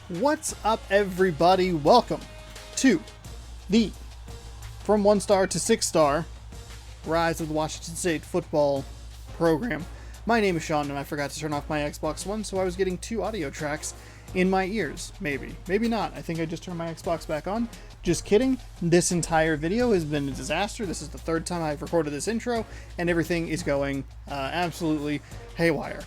What's up, everybody? Welcome to the From 1-Star to 6-Star Rise of the Washington State Football Program. My name is Sean, and I forgot to turn off my Xbox One, so I was getting two audio tracks in my ears. Maybe not. I think I just turned my Xbox back on. Just kidding. This entire video has been a disaster. This is the third time I've recorded this intro, and everything is going absolutely haywire.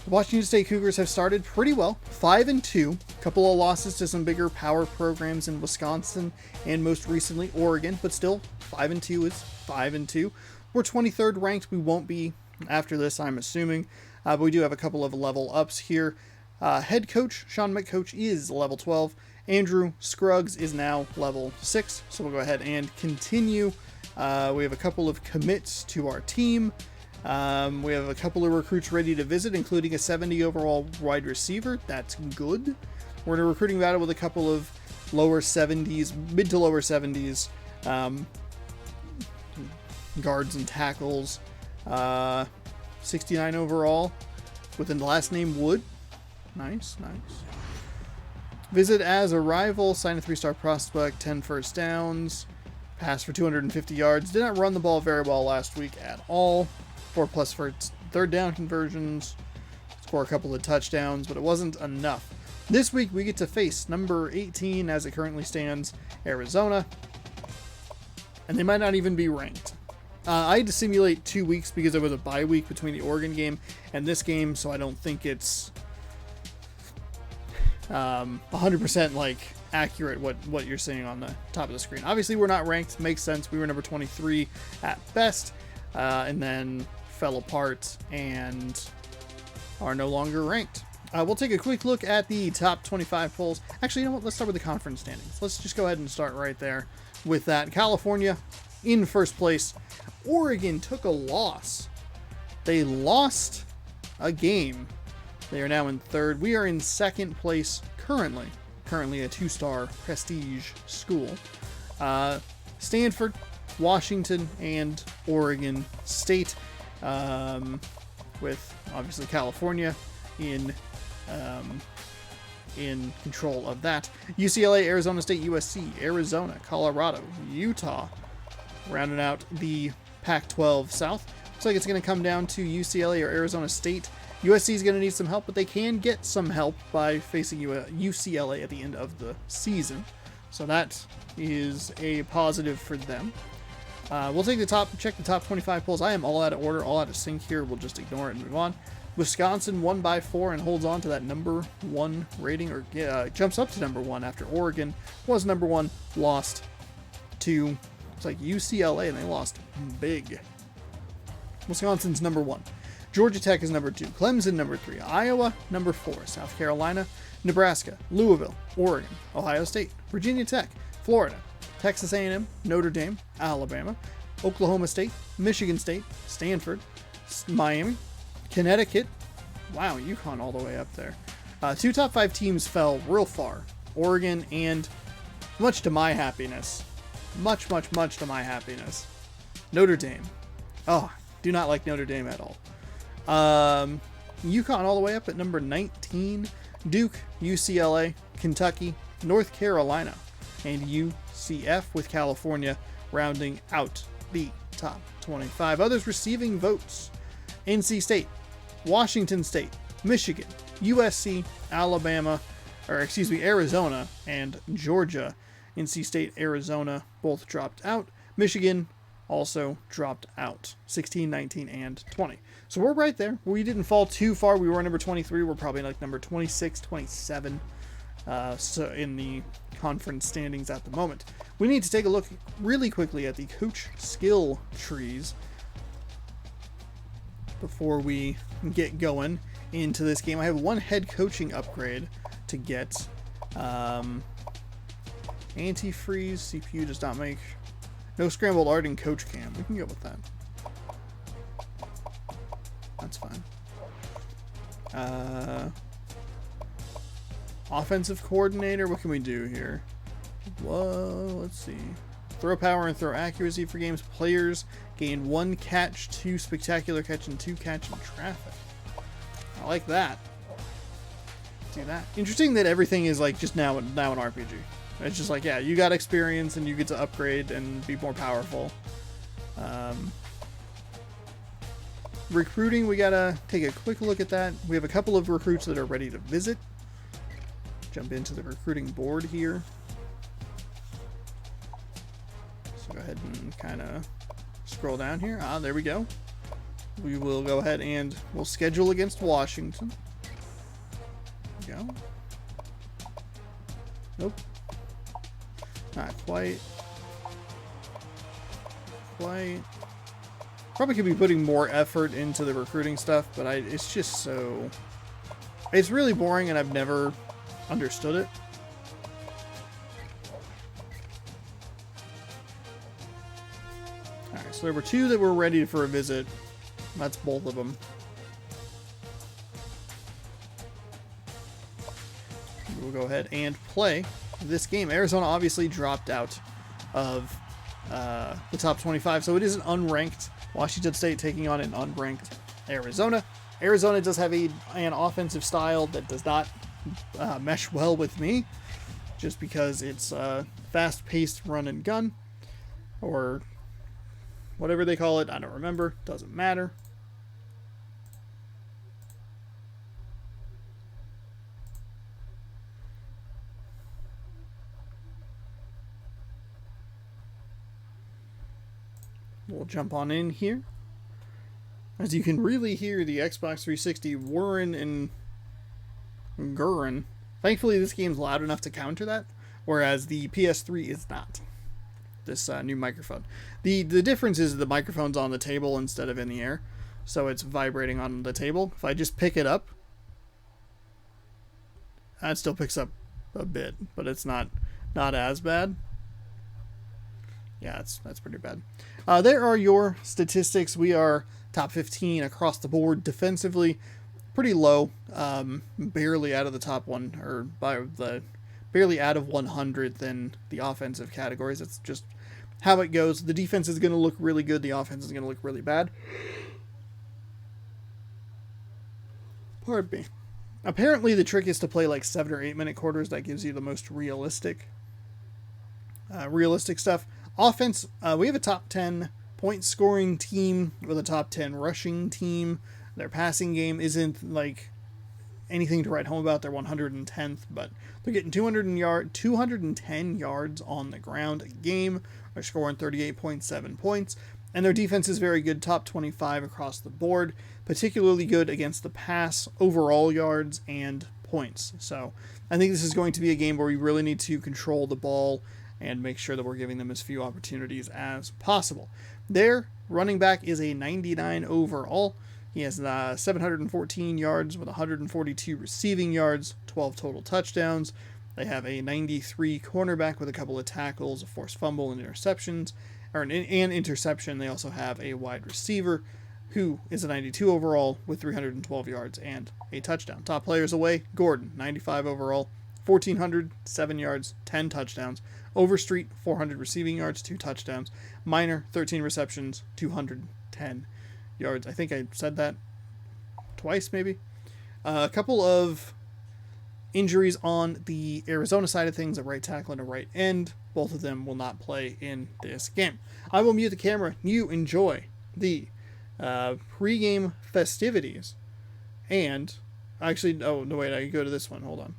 The Washington State Cougars have started pretty well, 5-2, a couple of losses to some bigger power programs in Wisconsin and most recently Oregon, but still 5-2 is 5-2. We're 23rd ranked. We won't be after this, I'm assuming, but we do have a couple of level ups here. Head coach Sean McCoach is level 12. Andrew Scruggs is now level 6, so we'll go ahead and continue. We have a couple of commits to our team. We have a couple of recruits ready to visit, including a 70 overall wide receiver. That's good. We're in a recruiting battle with a couple of lower 70s, mid to lower 70s guards and tackles. 69 overall with the last name Wood. Nice. Visit as a rival, sign a 3-star prospect, 10 first downs, pass for 250 yards. Did not run the ball very well last week at all. 4+ for third down conversions, score a couple of touchdowns, but it wasn't enough. This week we get to face number 18 as it currently stands, Arizona, and they might not even be ranked. I had to simulate 2 weeks because there was a bye week between the Oregon game and this game, so I don't think it's 100% like accurate what you're seeing on the top of the screen. Obviously we're not ranked, makes sense. We were number 23 at best, and then fell apart and are no longer ranked. We'll take a quick look at the top 25 polls. Actually, you know what? Let's start with the conference standings. Let's just go ahead and start right there with that. California in first place. Oregon took a loss. They lost a game. They are now in third. We are in second place currently a 2-star prestige school. Stanford, Washington, and Oregon State, with obviously California in control of that. UCLA, Arizona State, USC, Arizona, Colorado, Utah, rounding out the Pac-12 South. Looks like it's going to come down to UCLA or Arizona State. USC is going to need some help, but they can get some help by facing UCLA at the end of the season. So that is a positive for them. We'll check the top 25 polls. I am all out of order, all out of sync here. We'll just ignore it and move on. Wisconsin won by 4 and holds on to that number 1 rating, or jumps up to number 1 after Oregon was number 1, lost to, it's like UCLA, and they lost big. Wisconsin's number 1. Georgia Tech is number 2. Clemson number 3. Iowa number 4. South Carolina, Nebraska, Louisville, Oregon, Ohio State, Virginia Tech, Florida, Texas A&M, Notre Dame, Alabama, Oklahoma State, Michigan State, Stanford, Miami, Connecticut. Wow, UConn all the way up there. 2 top 5 teams fell real far. Oregon and, much to my happiness, much to my happiness, Notre Dame. Oh, do not like Notre Dame at all. UConn all the way up at number 19. Duke, UCLA, Kentucky, North Carolina, and UCF, with California rounding out the top 25. Others receiving votes: NC State, Washington State, Michigan, USC, Arizona, and Georgia. NC State, Arizona both dropped out. Michigan also dropped out, 16, 19, and 20. So we're right there. We didn't fall too far. We were number 23. We're probably like number 26, 27 so in the conference standings at the moment. We need to take a look really quickly at the coach skill trees before we get going into this game. I have one head coaching upgrade to get. Antifreeze, CPU does not make. No scrambled art in coach cam. We can go with that. That's fine. Offensive coordinator, what can we do here? Whoa, let's see. Throw power and throw accuracy for games. Players gain 1 catch, 2 spectacular catch, and 2 catch in traffic. I like that. do that. Interesting that everything is like just now an RPG. It's just like, yeah, you got experience and you get to upgrade and be more powerful. Recruiting, we gotta take a quick look at that. We have a couple of recruits that are ready to visit. Jump into the recruiting board here. So go ahead and kind of scroll down here. Ah, there we go. We will go ahead and we'll schedule against Washington. There we go. Nope. Not quite. Quite. Probably could be putting more effort into the recruiting stuff, but it's just so... It's really boring and I've never understood it. Alright, so there were 2 that were ready for a visit. That's both of them. We'll go ahead and play this game. Arizona obviously dropped out of the top 25, so it is an unranked Washington State taking on an unranked Arizona. Arizona does have an offensive style that does not mesh well with me, just because it's fast-paced run and gun, or whatever they call it. I don't remember. Doesn't matter. We'll jump on in here. As you can really hear the Xbox 360 whirring and gurring. Thankfully, this game's loud enough to counter that, whereas the PS3 is not. This new microphone. The difference is the microphone's on the table instead of in the air, so it's vibrating on the table. If I just pick it up, it still picks up a bit, but it's not as bad. Yeah, that's pretty bad. There are your statistics. We are top 15 across the board defensively. Pretty low, barely out of the top one, or barely out of 100th in the offensive categories. That's just how it goes. The defense is going to look really good. The offense is going to look really bad. Pardon me. Apparently the trick is to play like 7 or 8 minute quarters. That gives you the most realistic stuff. Offense, we have a top 10 point scoring team with a top 10 rushing team. Their passing game isn't like anything to write home about. They're 110th, but they're getting 210 yards on the ground a game. They're scoring 38.7 points. And their defense is very good, top 25 across the board, particularly good against the pass, overall yards, and points. So I think this is going to be a game where we really need to control the ball and make sure that we're giving them as few opportunities as possible. Their running back is a 99 overall. He has 714 yards with 142 receiving yards, 12 total touchdowns. They have a 93 cornerback with a couple of tackles, a forced fumble, and interceptions, or an interception. They also have a wide receiver who is a 92 overall with 312 yards and a touchdown. Top players away, Gordon, 95 overall, 1,400, 7 yards, 10 touchdowns. Overstreet, 400 receiving yards, 2 touchdowns. Minor, 13 receptions, 210 yards. I think I said that twice, maybe. A couple of injuries on the Arizona side of things, a right tackle and a right end. Both of them will not play in this game. I will mute the camera. You enjoy the pregame festivities. And, actually, oh, no, wait, I can go to this one. Hold on.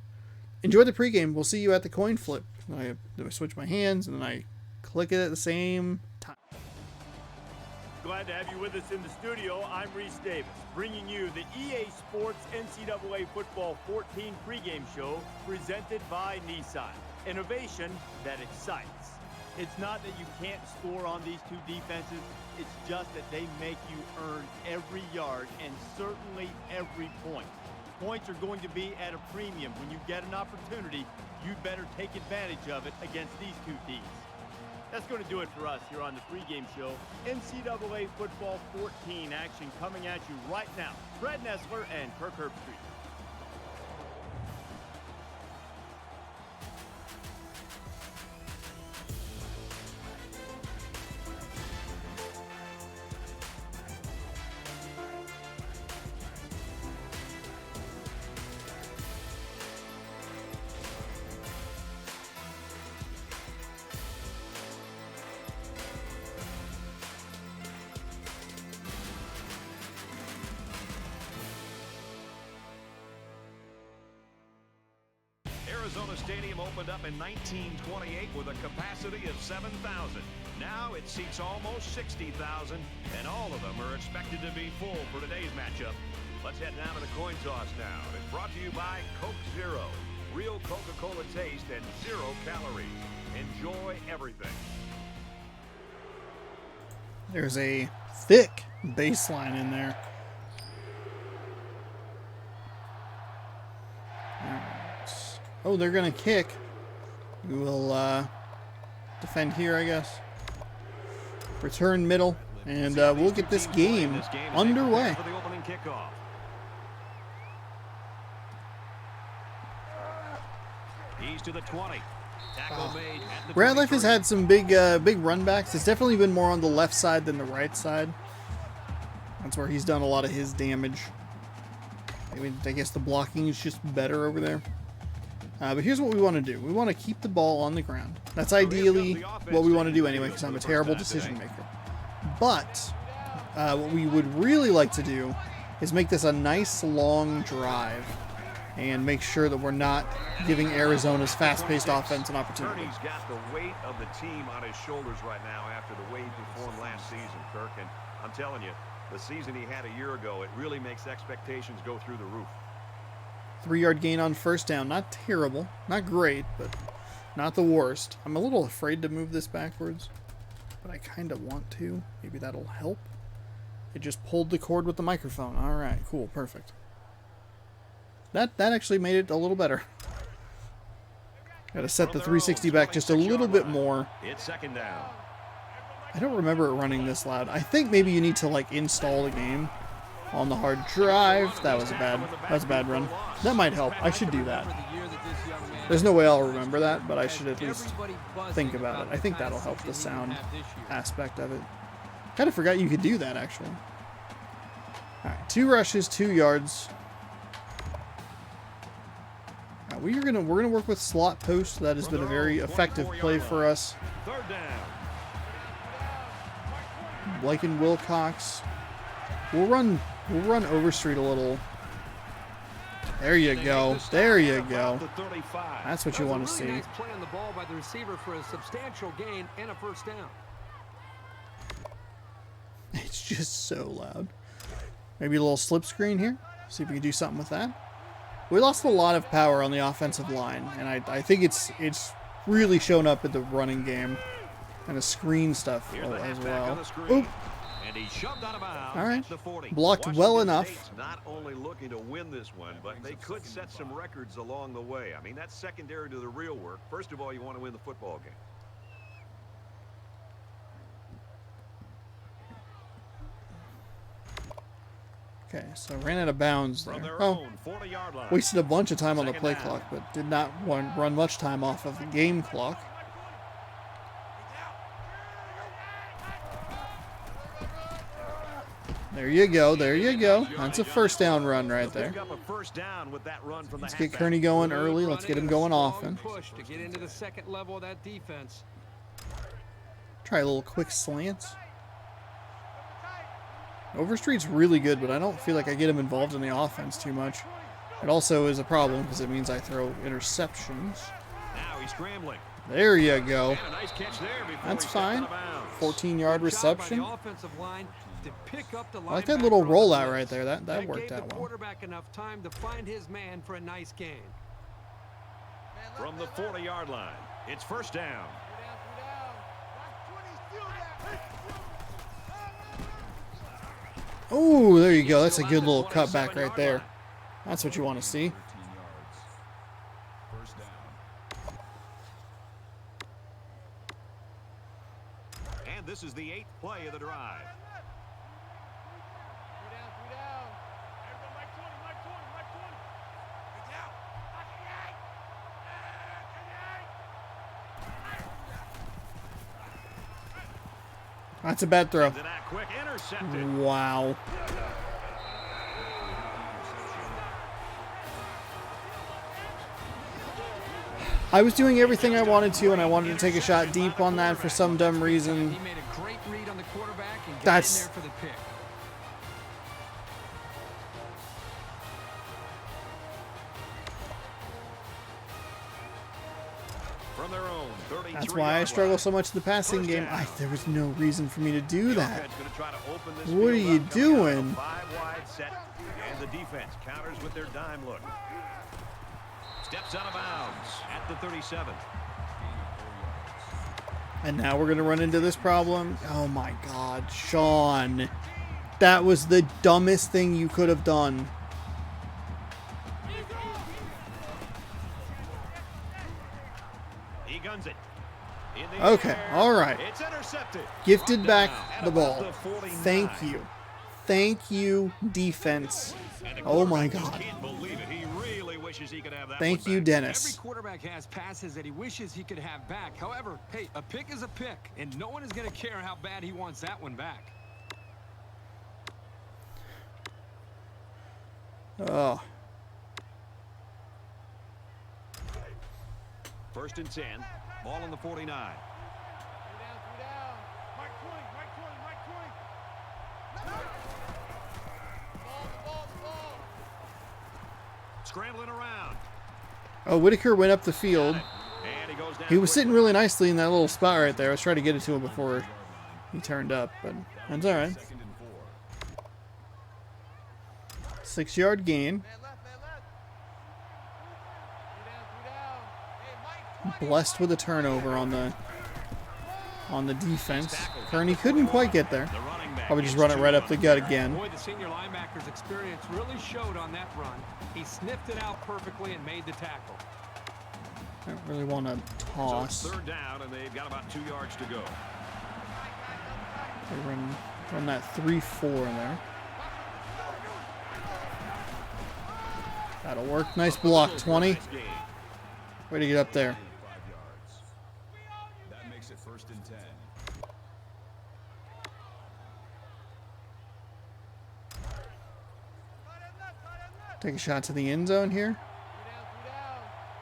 Enjoy the pregame. We'll see you at the coin flip. I switch my hands, and then I click it at the same time. Glad to have you with us in the studio. I'm Reese Davis, bringing you the EA Sports NCAA Football 14 pregame show presented by Nissan. Innovation that excites. It's not that you can't score on these two defenses. It's just that they make you earn every yard and certainly every point. Points are going to be at a premium. When you get an opportunity, you better take advantage of it against these two teams. That's going to do it for us here on the pregame show. NCAA Football 14 action coming at you right now. Fred Nessler and Kirk Herbstreit. stadium opened up in 1928 with a capacity of 7,000. Now it seats almost 60,000, and all of them are expected to be full for today's matchup. Let's head down to the coin toss now. It's brought to you by Coke Zero. Real Coca-Cola taste and 0 calories. Enjoy everything. There's a thick baseline in there. Oh, they're going to kick. We will defend here, I guess. Return middle. And we'll get this game underway. For the opening kickoff. He's to the 20. Tackle made at the Radliff 23. has had some big run backs. It's definitely been more on the left side than the right side. That's where he's done a lot of his damage. I mean, I guess the blocking is just better over there. But here's what we want to do. We want to keep the ball on the ground. That's ideally what we want to do anyway, because I'm a terrible decision maker. But what we would really like to do is make this a nice long drive and make sure that we're not giving Arizona's fast-paced offense an opportunity. He's got the weight of the team on his shoulders right now after the way he performed last season, Kirk. And I'm telling you, the season he had a year ago, it really makes expectations go through the roof. 3-yard gain on first down. Not terrible. Not great, but not the worst. I'm a little afraid to move this backwards, but I kind of want to. Maybe that'll help. It just pulled the cord with the microphone. All right, cool, perfect. That actually made it a little better. Got to set the 360 back just a little bit more. It's second down. I don't remember it running this loud. I think maybe you need to like install the game on the hard drive. That was a bad run. That might help. I should do that. There's no way I'll remember that, but I should at least think about it. I think that'll help the sound aspect of it. Kind of forgot you could do that actually. All right, 2 rushes, 2 yards. We're gonna work with slot post. That has been a very effective play for us. Third down. Blake and Wilcox. We'll run Overstreet a little. There you go. There you go. That's what you want to see. Nice play on the ball by the receiver for a substantial gain and a first down. It's just so loud. Maybe a little slip screen here. See if we can do something with that. We lost a lot of power on the offensive line, and I think it's really shown up in the running game and the screen stuff as well. Oop. And he shoved out of bounds. All right. At the 40. Blocked well Washington enough. State's not only looking to win this one, but they could set some records along the way. I mean, that's secondary to the real work. First of all, you want to win the football game. Okay, so ran out of bounds From there. their Oh, own 40-yard line. wasted a bunch of time on the Second play down. clock, but did not run much time off of the game clock. There you go. There you go. That's a first down run right there. Pick up a first down with that run from the Let's get halfback. Kearney going early. Let's get him going often. Push to get into the second level of that defense. Try a little quick slants. Overstreet's really good, but I don't feel like I get him involved in the offense too much. It also is a problem because it means I throw interceptions. Now he's scrambling. There you go. And a nice catch there before That's he stepped out fine. of bounds. 14-yard Good job by reception. the offensive line to pick up the I like that linebacker little on the rollout blitz. right there. That worked gave out the well. quarterback enough time to find his man for a nice gain. From the 40-yard line, it's first down. Oh, there you go. That's a good little cutback right there. That's what you want to see. And this is the 8th play of the drive. That's a bad throw. To that quick intercepted. Wow. I was doing everything I wanted to, and I wanted to take a shot deep on that for some dumb reason. He made a great read on the quarterback and got That's- in there for the pick. from their own 33. That's why I struggle so much in the passing game. There was no reason for me to do that. What are you doing? 5-wide set, and the defense counters with their dime look. Steps out of bounds at the 37. And now we're going to run into this problem. Oh my God, Sean. That was the dumbest thing you could have done. He guns it. Okay, all right. It's intercepted. Gifted back the ball. Thank you. Thank you, defense. Oh my God. Can't believe it. He really wishes he could have that. Thank you, Every Dennis. quarterback has passes that he wishes he could have back. However, hey, a pick is a pick, and no one is going to care how bad he wants that one back. Oh. First and 10. Ball on the 49. Scrambling around. Oh, Whitaker went up the field. And he goes down. He was sitting really nicely in that little spot right there. I was trying to get it to him before he turned up, but that's all right. 6-yard gain. Blessed with a turnover on the defense. Kearney couldn't quite get there. Probably just run it right up the gut again. Boy, the senior linebacker's experience really showed on that run. He sniffed it out perfectly and made the tackle. I don't really want to toss. So it's third down, and they've got about 2 yards to go. They run that 3-4 in there. That'll work. Nice block, 20. Way to get up there. That makes it first and 10. Take a shot to the end zone here.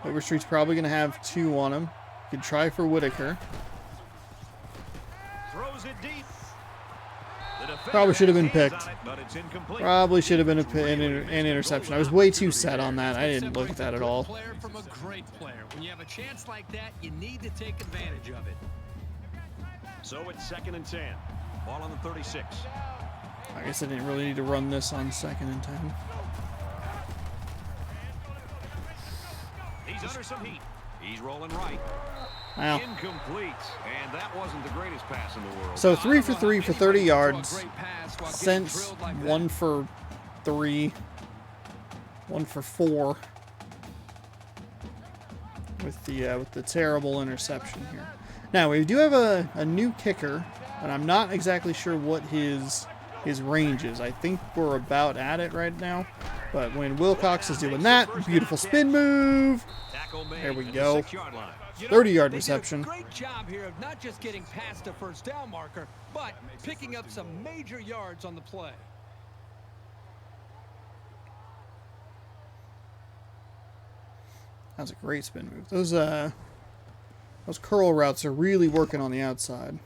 Overstreet's probably going to have 2 on him. You could try for Whitaker. Throws it deep. Probably should have been picked. But it's incomplete. Probably should have been an interception. I was way too set on that. I didn't look at that at all. Player from a great player. When you have a chance like that, you need to take advantage of it. So it's second and 10. Ball on the 36. I guess I didn't really need to run this on 2nd and 10. He's under some heat. He's rolling right. Wow. Incomplete. And that wasn't the greatest pass in the world. So 3 for 3 for 30 yards. Since 1 for 3. 1 for 4. With the terrible interception here. Now we do have a new kicker, and I'm not exactly sure what his range is. I think we're about at it right now. But when Wilcox is doing that, beautiful spin move. There we go. 30-yard reception. Great job here of not just getting past a first down marker, but picking up some major yards on the play. That was a great spin move. Those curl routes are really working on the outside.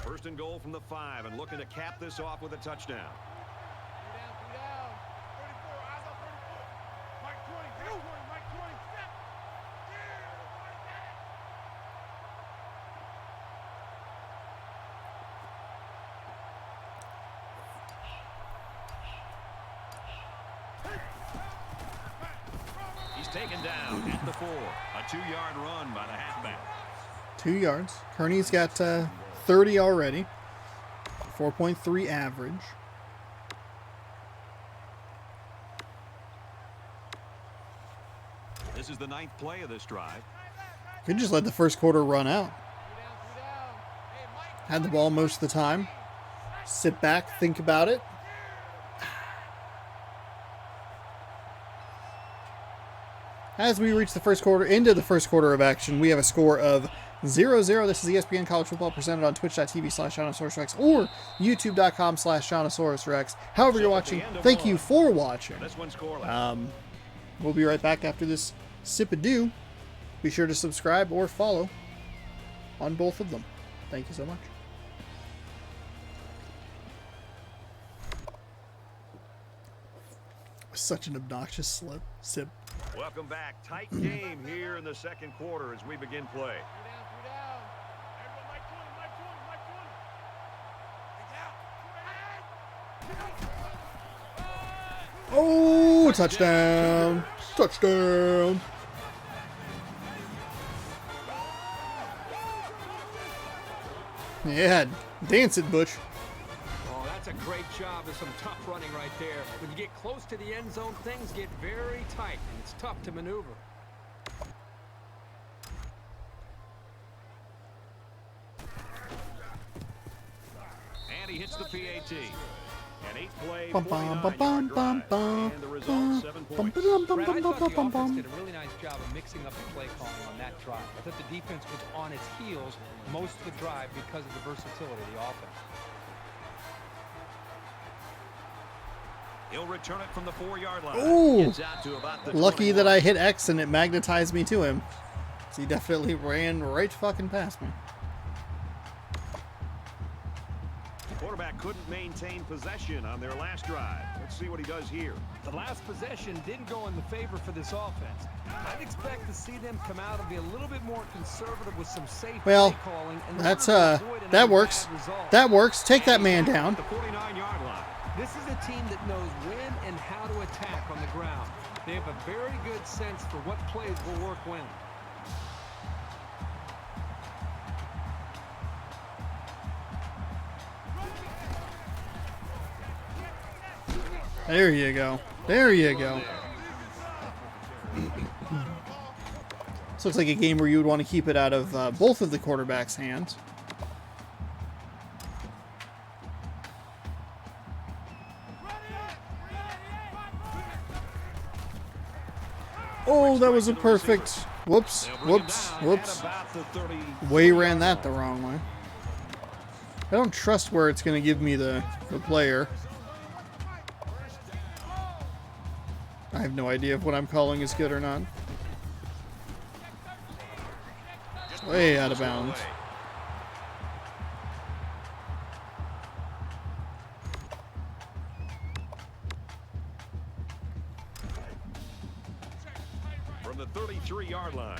First and goal from the 5, and looking to cap this off with a touchdown. Taken down at the 4. A 2-yard run by the halfback. 2 yards. Kearney's got 30 already. 4.3 average. This is the 9th play of this drive. Could just let the first quarter run out. Had the ball most of the time. Sit back, think about it. As we reach the first quarter, into the first quarter of action, we have a score of 0-0. This is ESPN College Football presented on twitch.tv/ShaunasaurusRex or youtube.com/ShaunasaurusRex. However you're watching, thank you for watching. We'll be right back after this sip-a-do. Be sure to subscribe or follow on both of them. Thank you so much. Such an obnoxious sip. Welcome back. Tight game here in the second quarter as we begin play. Oh, touchdown. Touchdown. Yeah, dance it, Butch. Oh, that's a great job of some tough running right there. When you get close to the end zone, things get very tight, and it's tough to maneuver. And he hits the PAT. An 8-play, Bum, bum, bum, 49-yard bum, drive. bum, And the result, 7 bum, points. bum, bum, Brad, I bum, thought bum, the bum, offense bum. did a really nice job of mixing up the play calling on that drive. I thought the defense was on its heels most of the drive because of the versatility of the offense. He'll return it from the 4-yard line. Ooh, Gets out to about the lucky 21. that I hit X and it magnetized me to him. So he definitely ran right fucking past me. Quarterback couldn't maintain possession on their last drive. Let's see what he does here. The last possession didn't go in the favor for this offense. I'd expect to see them come out and be a little bit more conservative with some safe Well, play calling. In that's order to avoid that another works. bad result. That works. Take that man down. The 49-yard line. This is a team that knows when and how to attack on the ground. They have a very good sense for what plays will work when. There you go. There you go. This looks like a game where you would want to keep it out of both of the quarterbacks' hands. Oh, that was a perfect. Whoops, whoops, whoops. Way ran that the wrong way. I don't trust where it's going to give me the player. I have no idea if what I'm calling is good or not. Way out of bounds. From the 33-yard line.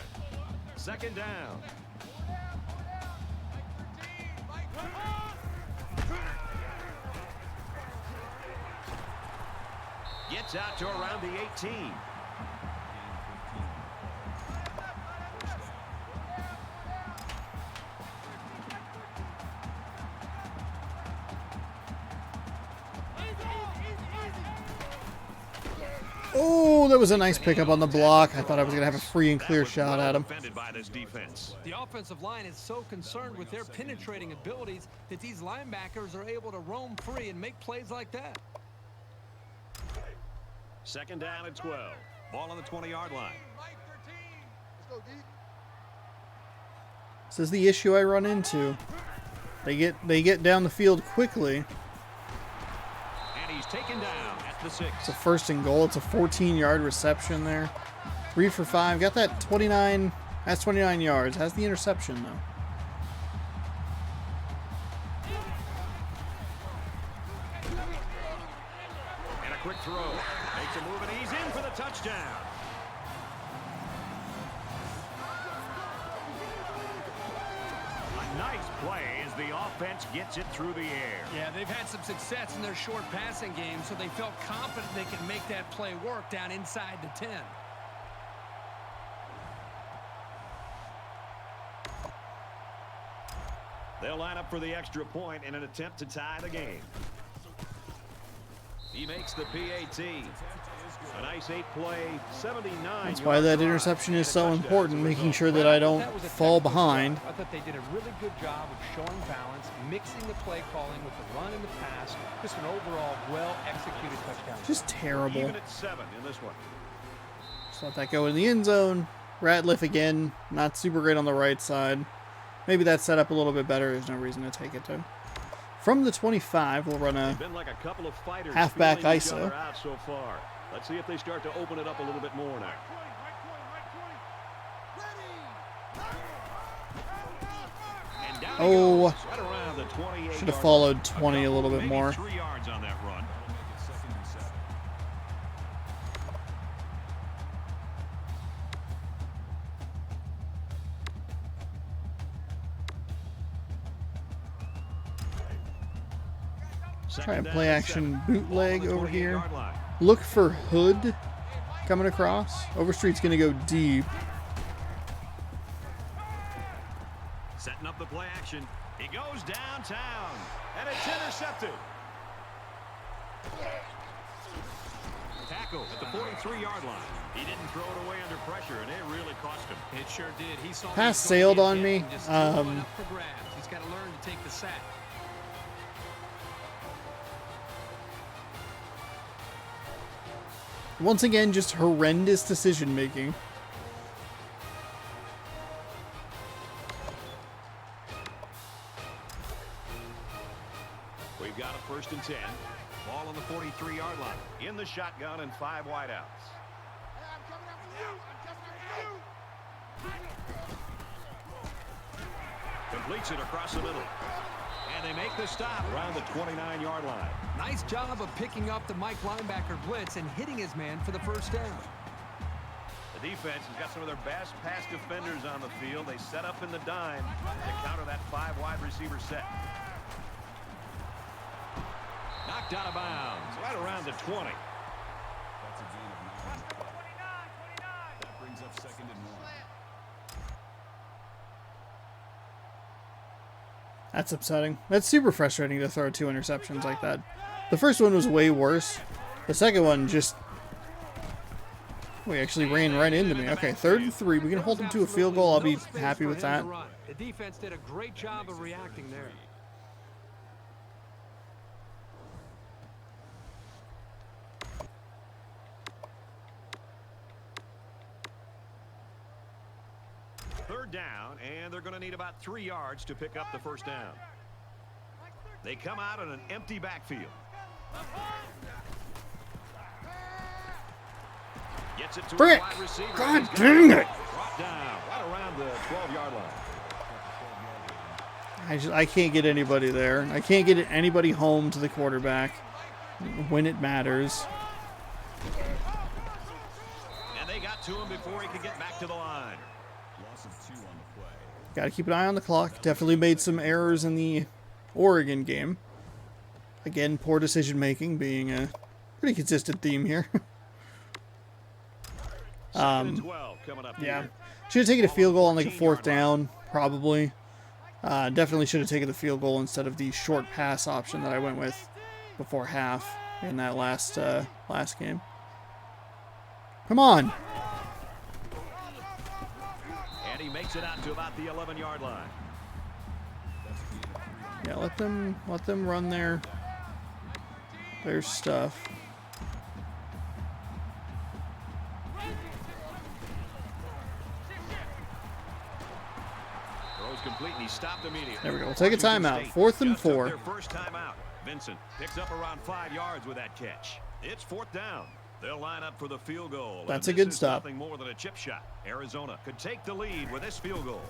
Second down. Gets out to around the 18. Oh, that was a nice pickup on the block. I thought I was going to have a free and clear shot at him. Defended by this defense. The offensive line is so concerned with their penetrating abilities that these linebackers are able to roam free and make plays like that. Second down at 12. Ball on the 20-yard line. This is the issue I run into. They get down the field quickly. And he's taken down at the 6. It's a first and goal. It's a 14-yard reception there. 3 for 5. Got that 29. That's 29 yards. Has the interception though. And a quick throw. Makes a move and he's in for the touchdown. A nice play as the offense gets it through the air. Yeah, they've had some success in their short passing game, so they felt confident they could make that play work down inside the 10. They'll line up for the extra point in an attempt to tie the game. He makes the PAT. A nice 8-play, 79. That's why that interception is so important, making sure that I don't fall behind. I thought they did a really good job of showing balance, mixing the play calling with the run and the pass. Just an overall well-executed touchdown. Just terrible. Even at 7 in this one. Just let that go in the end zone. Ratliff again, not super great on the right side. Maybe that's set up a little bit better. There's no reason to take it to. From the 25, we'll run a Been like a couple of fighters halfback feeling each ISO. other out so far. Let's see if they start to open it up a little bit more now. And down he Oh, goes, right around the 28-yard should have followed line. 20 a little bit Maybe more. 3 yards on that run. Try and play action bootleg over here. Look for Hood coming across. Overstreet's going to go deep. Setting up the play action. He goes downtown, and it's intercepted. Tackle at the 43-yard line. He didn't throw it away under pressure, and it really cost him. It sure did. He saw Pass sailed on me. Just threw it up for grabs. He's got to learn to take the sack. Once again, just horrendous decision making. We've got a 1st and 10. Ball on the 43-yard line. In the shotgun and 5 wideouts. Completes it across the middle. And they make the stop around the 29-yard line. Nice job of picking up the Mike linebacker blitz and hitting his man for the 1st down. The defense has got some of their best pass defenders on the field. They set up in the dime to counter that 5 wide receiver set. Knocked out of bounds right around the 20. That's a gain of 9. That brings up 2nd and 1. That's upsetting. That's super frustrating to throw 2 interceptions like that. The first one was way worse. The second one just... We actually ran right into me. Okay, 3rd and 3. We can hold them to a field goal. I'll be happy with that. The defense did a great job of reacting there. Down, and they're going to need about 3 yards to pick up the 1st down. They come out in an empty backfield. Gets it to Frick! a wide receiver. God dang it! Brought down right around the 12-yard line. I can't get anybody there. I can't get anybody home to the quarterback when it matters. And they got to him before he could get back to the line. Loss of 2 on the play. Got to keep an eye on the clock. Definitely made some errors in the Oregon game. Again, poor decision making being a pretty consistent theme here. 2nd and 12 coming up Yeah, here. should have taken a field goal on like a 4th down, probably. Definitely should have taken the field goal instead of the short pass option that I went with before half in that last game. Come on. And he makes it out to about the 11-yard line. Yeah, let them run their stuff. Throws complete, and he stopped immediately. There we go. We'll take a timeout. State 4th and just took 4. Their first timeout. Vincent picks up around 5 yards with that catch. It's 4th down. They'll line up for the field goal. That's and a good this is stop. Nothing more than a chip shot. Arizona could take the lead with this field goal.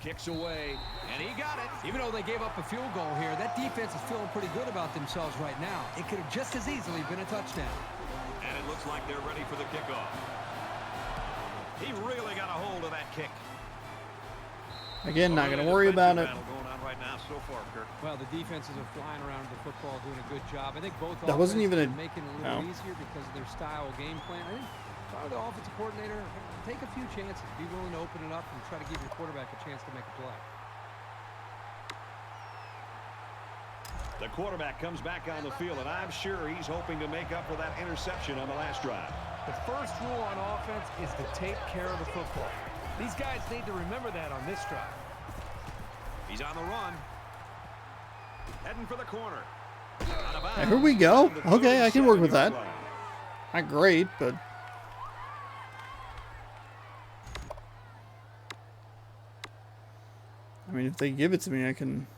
Kicks away, and he got it. Even though they gave up a field goal here, that defense is feeling pretty good about themselves right now. It could have just as easily been a touchdown. And it looks like they're ready for the kickoff. He really got a hold of that kick. Again, not going to worry about it. Going on right now so far, Kirk. Well, the defenses are flying around the football, doing a good job. I think both That wasn't even offenses a- are making it a little no. easier because of their style of game plan. I think if I were the offensive coordinator, take a few chances. Be willing to open it up and try to give your quarterback a chance to make a play. The quarterback comes back on the field, and I'm sure he's hoping to make up for that interception on the last drive. The first rule on offense is to take care of the football. These guys need to remember that on this drive. He's on the run. Heading for the corner. Here we go. Okay, I can work with that. Not great, but... I mean, if they give it to me, I can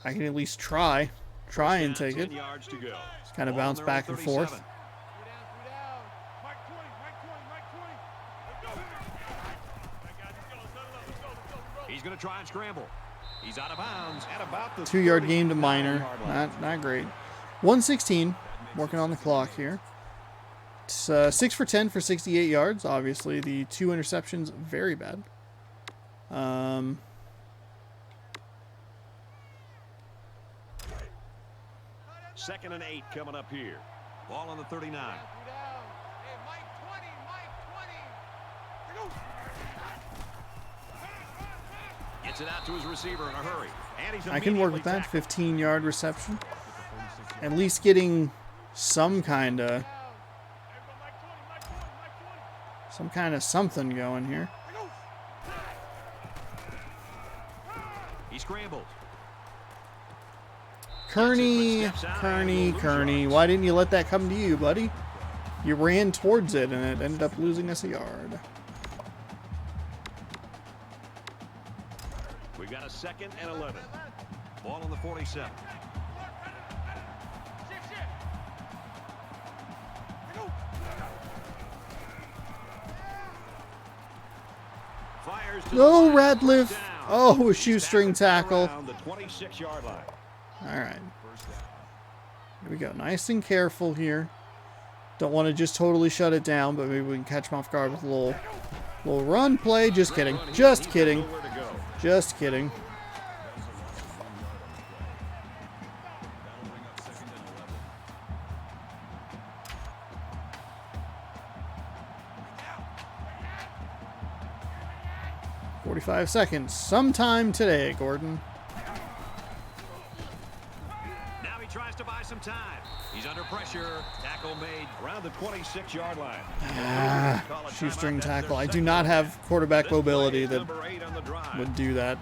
at least try and take it. 10 yards to go. Just kind of Ball on bounce their back own and forth. 37. He's going to try and scramble. He's out of bounds at about the 2-yard gain to Minor. 39-yard line. Not great. 116. Working on the clock here. It's 6 for 10 for 68 yards. Obviously, the 2 interceptions, very bad. 2nd and 8 coming up here. Ball on the 39. Gets it out to his receiver in a hurry. And he's I can work with that 15-yard reception. At least getting some kind of something going here. He scrambles. Kearney, why didn't you let that come to you, buddy? You ran towards it and it ended up losing us a yard. We've got a 2nd and 11. Ball on the 47. Fires to No, Radcliffe. Oh, shoestring tackle. The 26-yard line. All right. Here we go. Nice and careful here. Don't want to just totally shut it down, but maybe we can catch him off guard with a little run play. Just kidding. Just kidding. Just kidding. "45 seconds. Sometime today, Gordon." Now he tries to buy some time. He's under pressure. Tackle made around the 26-yard line. Shoestring tackle. I do not have quarterback mobility that would do that.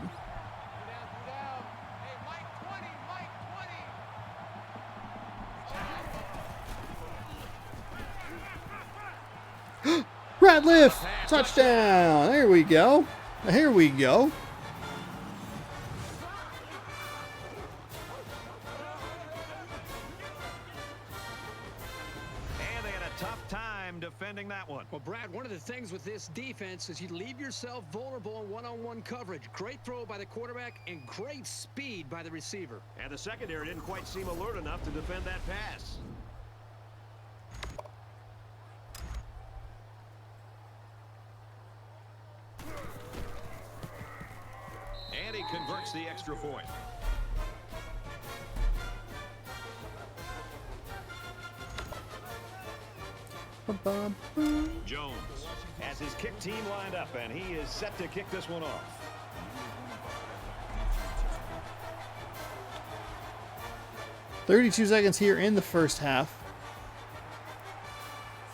Radcliffe! Touchdown! There we go. Here we go. And they had a tough time defending that one. Well, Brad, one of the things with this defense is you leave yourself vulnerable in one-on-one coverage. Great throw by the quarterback and great speed by the receiver. And the secondary didn't quite seem alert enough to defend that pass. And he converts the extra point. Jones has his kick team lined up, and he is set to kick this one off. "32 seconds here in the first half.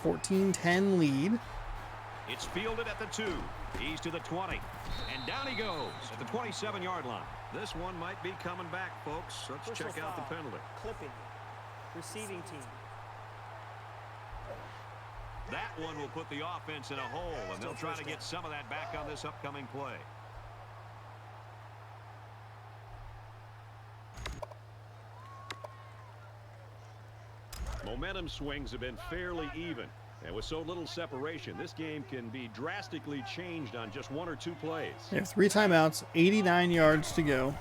14-10 lead. It's fielded at the 2. He's to the 20. And down he goes at the 27-yard line. This one might be coming back, folks. Let's check out the penalty. Clipping. Receiving team. That one will put the offense in a hole, and they'll try to get some of that back on this upcoming play. Momentum swings have been fairly even. And with so little separation, this game can be drastically changed on just 1 or 2 plays. They have 3 timeouts, 89 yards to go.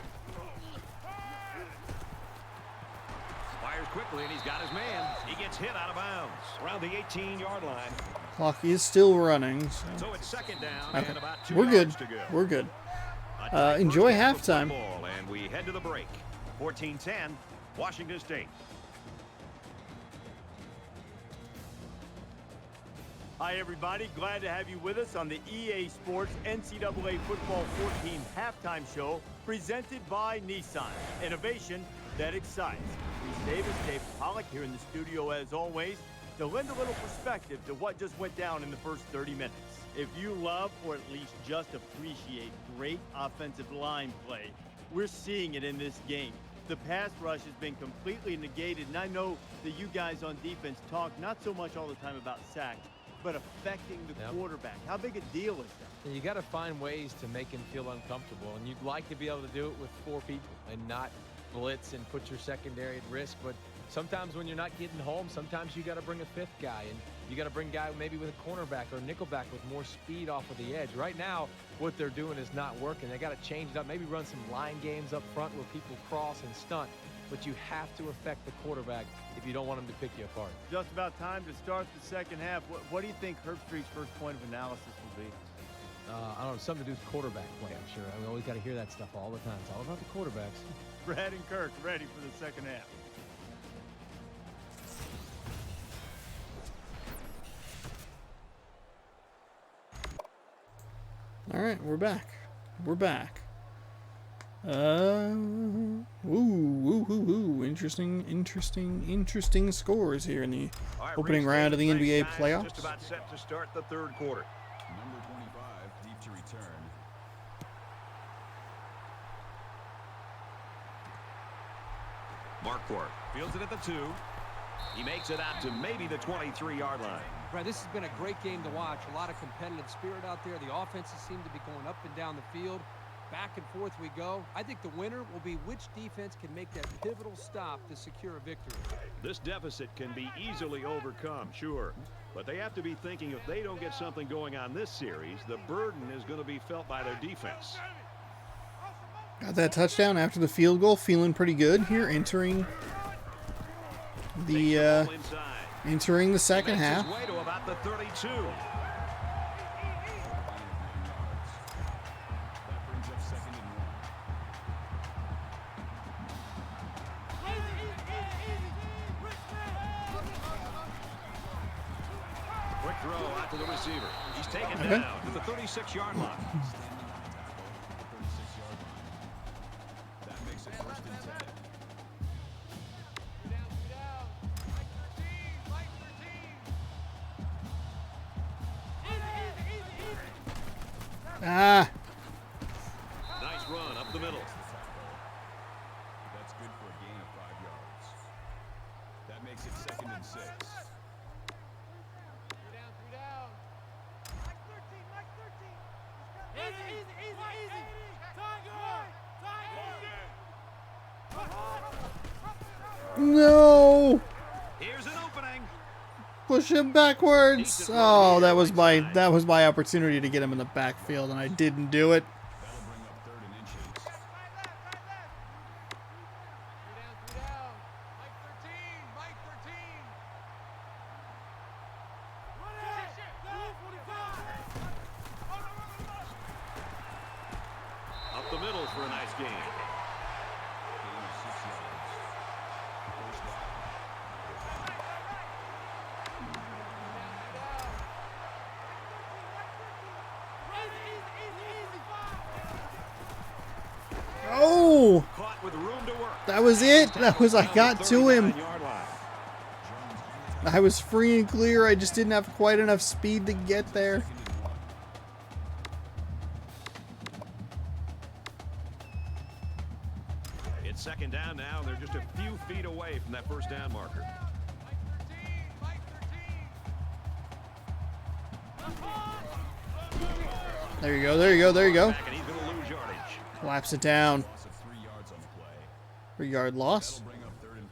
Fires quickly, and he's got his man. He gets hit out of bounds around the 18-yard line. Clock is still running. So it's 2nd down Okay. and about 2 We're good. yards to go. We're good. A tight Enjoy first half of halftime. football, and we head to the break. 14-10, Washington State. Hi, everybody. Glad to have you with us on the EA Sports NCAA Football 14 halftime show presented by Nissan. Innovation that excites. Reese Davis, Dave Pollock here in the studio as always to lend a little perspective to what just went down in the first 30 minutes. If you love or at least just appreciate great offensive line play, we're seeing it in this game. The pass rush has been completely negated, and I know that you guys on defense talk not so much all the time about sacks, but affecting the quarterback. How big a deal is that? You got to find ways to make him feel uncomfortable, and you'd like to be able to do it with 4 people and not blitz and put your secondary at risk. But sometimes when you're not getting home, sometimes you got to bring a 5th guy, and you got to bring a guy maybe with a cornerback or a nickelback with more speed off of the edge. Right now, what they're doing is not working. They got to change it up. Maybe run some line games up front where people cross and stunt. But you have to affect the quarterback if you don't want him to pick you apart. Just about time to start the second half. What do you think Herbstreit's first point of analysis will be? I don't know, something to do with quarterback play, I'm sure. We always got to hear that stuff all the time. It's all about the quarterbacks. Brad and Kirk ready for the second half. All right, we're back. We're back. Interesting scores here in the All right, opening Reese round of the Davis, NBA thanks, guys. playoffs. Just about set to start the third quarter. Number 25, deep to return. Marquardt fields it at the 2. He makes it out to maybe the 23-yard line. Right, this has been a great game to watch. A lot of competitive spirit out there. The offenses seem to be going up and down the field. Back and forth we go. I think the winner will be which defense can make that pivotal stop to secure a victory. This deficit can be easily overcome, sure. But they have to be thinking if they don't get something going on this series, the burden is going to be felt by their defense. Got that touchdown after the field goal. Feeling pretty good here entering the second half. Way to about the 32. That brings up 2nd and 1. Quick throw out to the receiver. He's taken Okay. down to the 36-yard line. That makes it 1st and 10. Ah, Nice run up the middle. That's good for a gain of 5 yards. That makes it 2nd and 6. no! Here's an opening. Push him backwards. Oh, that was my opportunity to get him in the backfield, and I didn't do it. That'll bring up 3rd and inches. Up the middle for a nice gain. Gain of 6 yards. 1st down. Oh, Caught with room to work. that was it. That was, I got to him. 39-yard line. I was free and clear. I just didn't have quite enough speed to get there. It's 2nd down now, and they're just a few feet away from that 1st down marker. There you go. There you go. There you go. Back, and he's going to lose yardage. Collapse it down. Loss of 3 yards on the play. 3-yard loss. That'll bring up 3rd and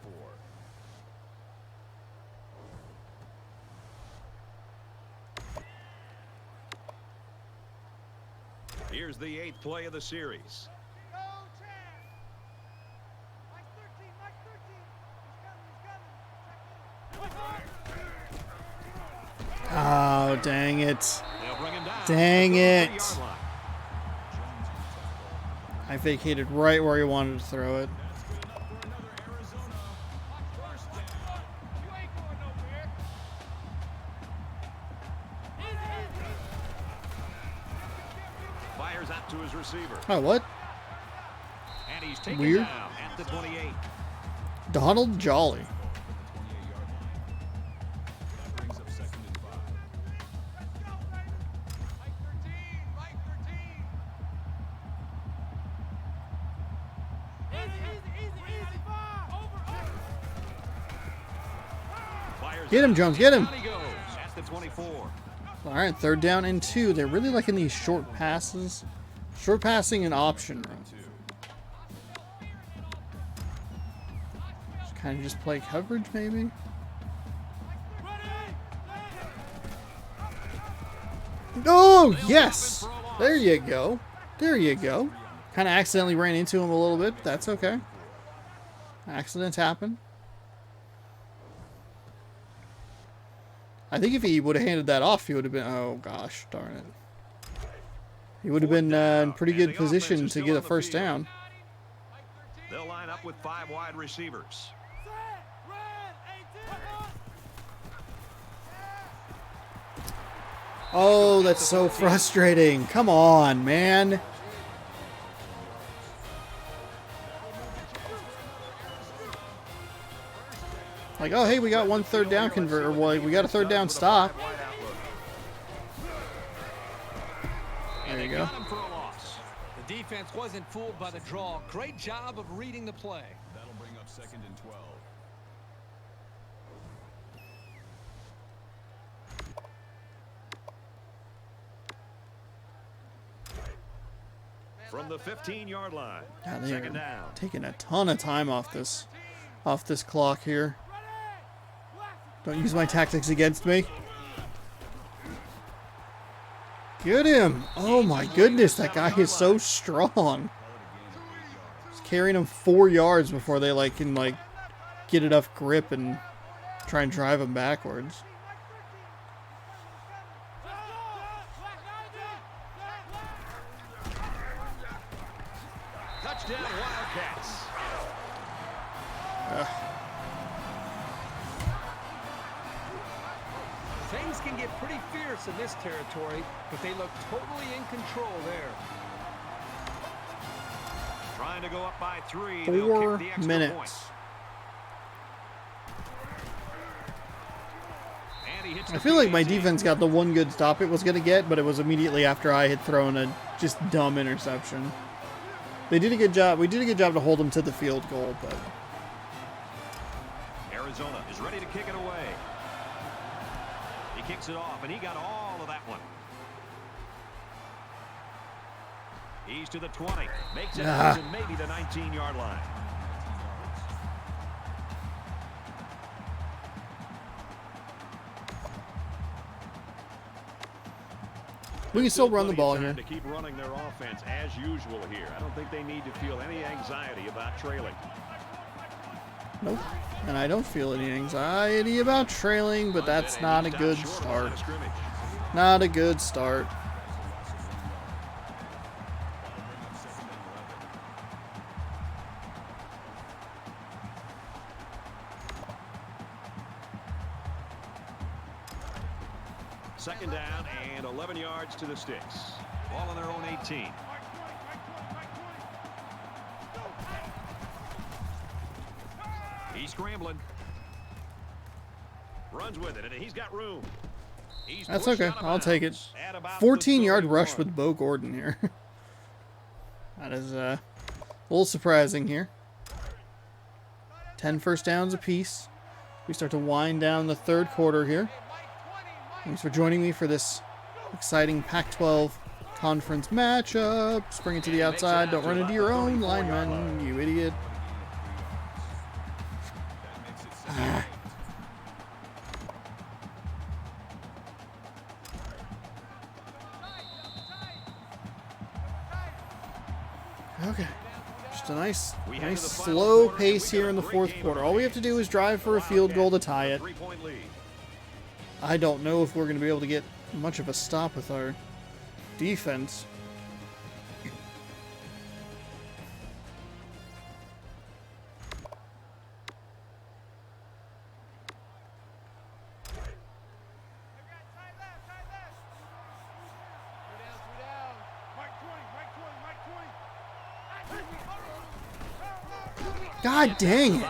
4. Here's the 8th play of the series. Oh, dang it. They'll bring him down. Dang at the it. 30-yard line. I vacated right where he wanted to throw it. Fires out to his receiver. Oh, what? And he's taken Weird. down at the 28. Donald Jolly. 28-yard line. That brings up 2nd and 5. Fires Get him, out. Jones, get him. Down he goes at the 24. All right, 3rd down and 2. They're really liking these short passes. Short passing and option run. Kind of just play coverage, maybe. Oh, yes. There you go. There you go. Kind of accidentally ran into him a little bit, but that's okay. Accidents happen. I think if he would have handed that off, he would have been... Oh, gosh, darn it. He would have been in pretty good position to get a 1st down. They'll line up with 5 wide receivers. Oh, that's so frustrating. Come on, man. Like, oh, hey, we got one third down convert, or well, we got a third down stop. There you go. The defense wasn't fooled by the draw. Great job of reading the play. That'll bring up 2nd and 12. From the 15-yard line. God, they Second are down. taking a ton of time off this clock here. Don't use my tactics against me. Get him! Oh my goodness, that guy is so strong. He's carrying him 4 yards before they can get enough grip and try and drive him backwards. Touchdown Wildcats. Things can get pretty fierce in this territory, but they look totally in control there. Trying to go up by 3. 4 They'll kick the extra minutes. point. And he hits I the feel like my PAT. defense got the one good stop it was going to get, but it was immediately after I had thrown a just dumb interception. They did a good job. We did a good job to hold them to the field goal, but Arizona is ready to kick it away. He kicks it off, and he got all of that one. He's to the 20. Makes it out to maybe the 19-yard line. we can still run the ball here. To keep running their offense as usual here. I don't think they need to feel any anxiety about trailing. Nope. And I don't feel any anxiety about trailing, but that's not a good start. Not a good start. Second down and 11 yards to the sticks. Ball on their own 18. He's scrambling. Runs with it, and he's got room. He's That's pushed okay. out of I'll take it. bounds at about 14-yard the rush 31. with Bo Gordon here. That is a little surprising here. 10 first downs apiece. We start to wind down the third quarter here. Thanks for joining me for this exciting Pac-12 conference matchup. Spring it to the outside. Don't run into your own lineman, you idiot. Okay. Just a nice slow pace here in the fourth quarter. All we have to do is drive for a field goal to tie it. Three-point lead. I don't know if we're going to be able to get much of a stop with our defense. God dang it.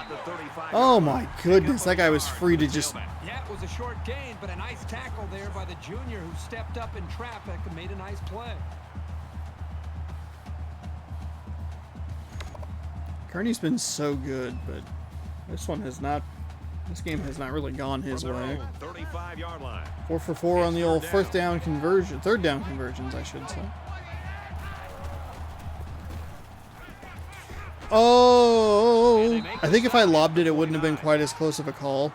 Oh my goodness, that guy was free to just... Yeah, it was a short gain, but a nice tackle there by the junior who stepped up in traffic and made a nice play. Kearney's been so good, but this one has not... This game has not really gone his way. 35-yard line. 4 for 4 on the old third down conversions, I should say. Oh, I think if I lobbed it, it wouldn't have been quite as close of a call.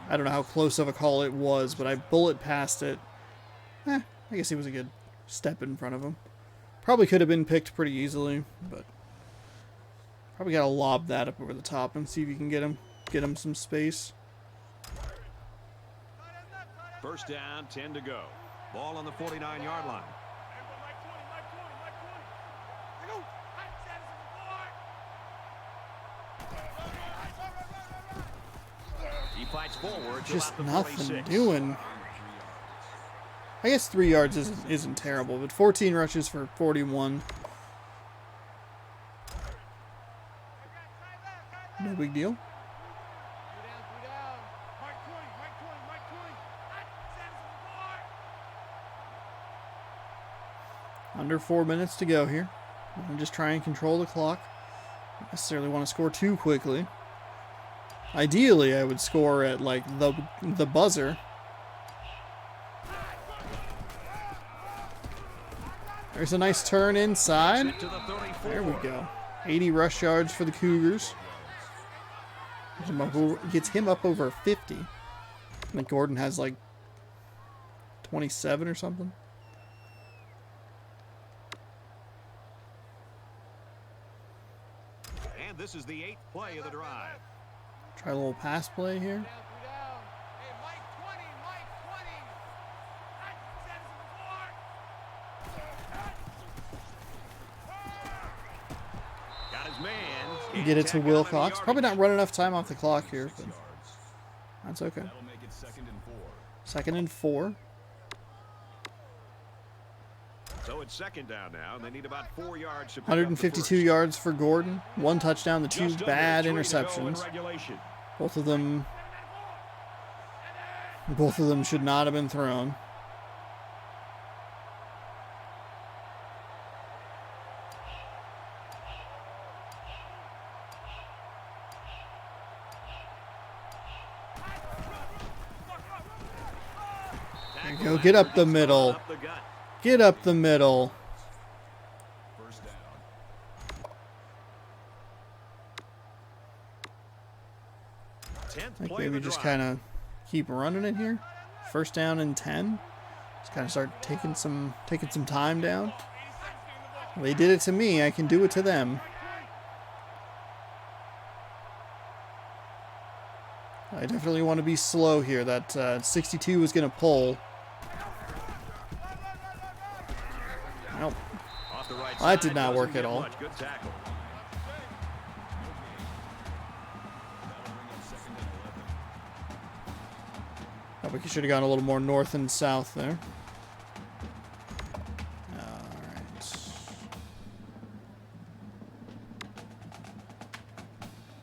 I don't know how close of a call it was, but I bullet past it. I guess he was a good step in front of him. Probably could have been picked pretty easily, but probably got to lob that up over the top and see if you can get him some space. First down, 10 to go. Ball on the 49-yard line. He fights forward to Just about the nothing 46. doing. I guess 3 yards isn't terrible, but 14 rushes for 41. No big deal. Under 4 minutes to go here. I'm just trying to control the clock. Don't necessarily want to score too quickly. Ideally, I would score at like the buzzer. There's a nice turn inside. There we go. 80 rush yards for the Cougars. Gets him up over 50. I think Gordon has like 27 or something. And this is the 8th play of the drive. Try a little pass play here. Get it to Wilcox. Probably not run enough time off the clock here, but that's okay. That'll make it 2nd and 4. 2nd and 4. So it's 2nd down now, and they need about 4 yards to pick up the 152 first. yards for Gordon. 1 touchdown, the 2 Just under bad 3 to go in interceptions. regulation. Both of them should not have been thrown. There you go. Get up the middle. Up the gut. Get up the middle. First down. I 10th think play of maybe the just drive. kind of keep running it here. 1st down and 10. Just kind of start taking some time down. They did it to me. I can do it to them. I definitely want to be slow here. That 62 is going to pull. Nope. Off the right That did side, not doesn't work get at all. much. Good tackle. I think he should have gone a little more north and south there. Alright.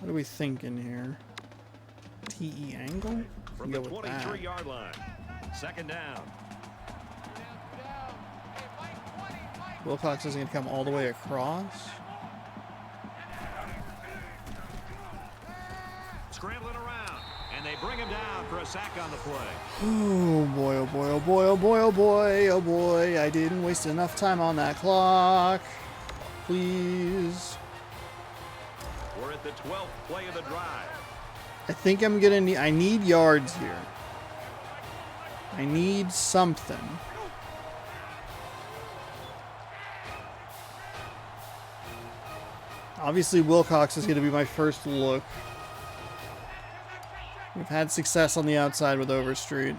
What are we thinking here? TE angle? From Go the with that. 23-yard line. 2nd down. Wilcox isn't going to come all the way across. Scrambling around, and they bring him down for a sack on the play. Oh boy, oh boy, oh boy, oh boy, oh boy, oh boy. I didn't waste enough time on that clock. Please. We're at the 12th play of the drive. I think I'm going to need... I need yards here. I need something. Obviously, Wilcox is going to be my first look. We've had success on the outside with Overstreet.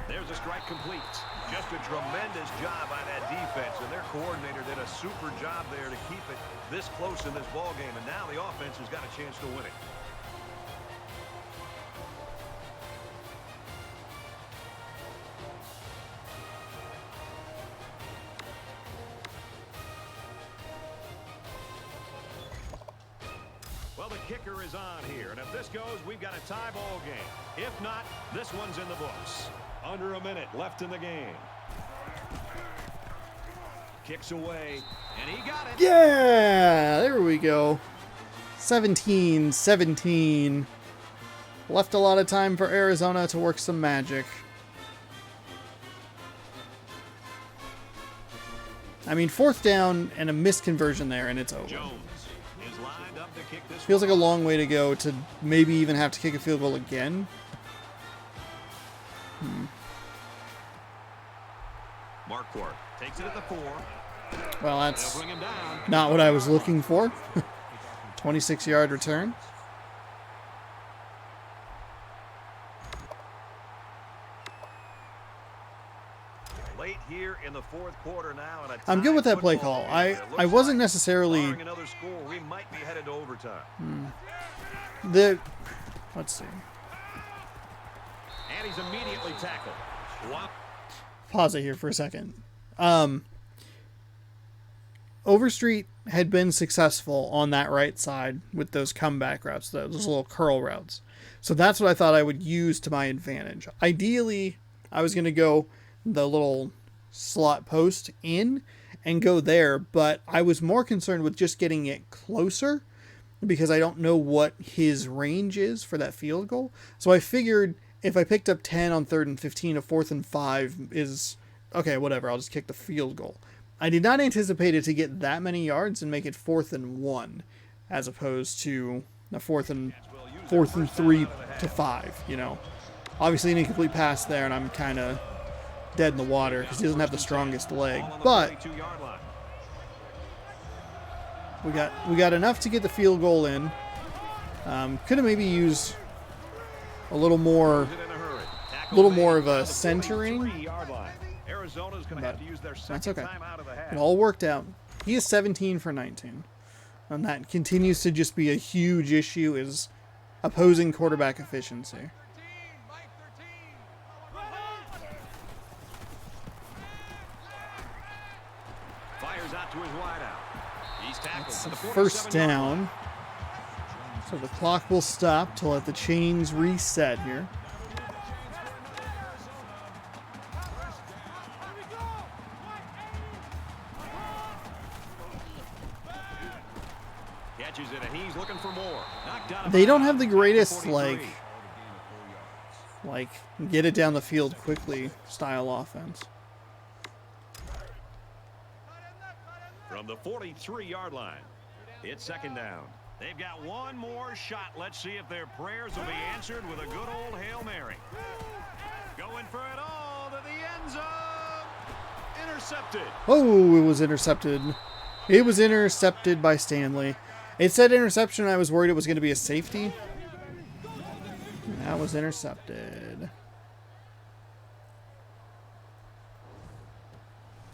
There's a strike complete. Just a tremendous job by that defense, and their coordinator did a super job there to keep it this close in this ball game, and now the offense has got a chance to win it. Well, the kicker is on here, and if this goes, we've got a tie ball game. If not, this one's in the books. Under a minute left in the game. Kicks away, and he got it. Yeah, there we go. 17-17. Left a lot of time for Arizona to work some magic. I mean, 4th down and a missed conversion there, and it's over. Jones is lined up to kick this. Feels like a long way to go to maybe even have to kick a field goal again. Marquardt takes it at the 4. Well, They'll that's bring him down. not what I was looking for. 26-yard return. Late here in the 4th quarter now, and I'm good with that play call. I wasn't necessarily barring another score, we might be headed to overtime. let's see. And he's immediately tackled. Wow. Pause it here for a second. Overstreet had been successful on that right side with those comeback routes, those little curl routes. So that's what I thought I would use to my advantage. Ideally, I was going to go the little slot post in and go there, but I was more concerned with just getting it closer because I don't know what his range is for that field goal. So I figured if I picked up 10 on 3rd and 15, a 4th and 5 is okay, whatever, I'll just kick the field goal. I did not anticipate it to get that many yards and make it 4th and 1 as opposed to the 4th and 3 to 5, you know. Obviously an incomplete pass there and I'm kind of dead in the water because he doesn't have the strongest leg, but we got enough to get the field goal in. Could have maybe used a little more of a centering. But that's okay. It all worked out. He is 17 for 19. And that continues to just be a huge issue is opposing quarterback efficiency. Fires out to his wideout. He's tackled. It's a first down. So the clock will stop to let the chains reset here. Catches it and he's looking for more. They don't have the greatest like get it down the field quickly style offense. From the 43-yard line, it's second down. They've got one more shot. Let's see if their prayers will be answered with a good old Hail Mary. Going for it all to the end zone. Intercepted. Oh, it was intercepted. It was intercepted by Stanley. It said interception, and I was worried it was going to be a safety. That was intercepted.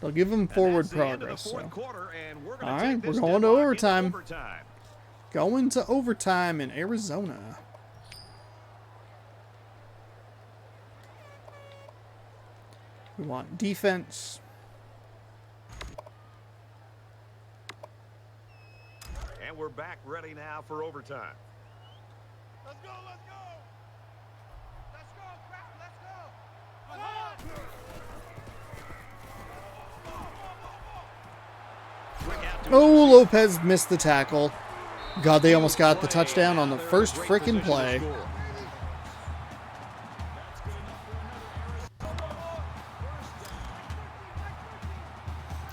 They'll give him forward progress. So. All right, we're going to overtime. Going to overtime in Arizona. We want defense. And we're back ready now for overtime. Let's go, let's go. Let's go, crap, let's go. Oh, Lopez missed the tackle. God, they almost got the touchdown on the first frickin' play.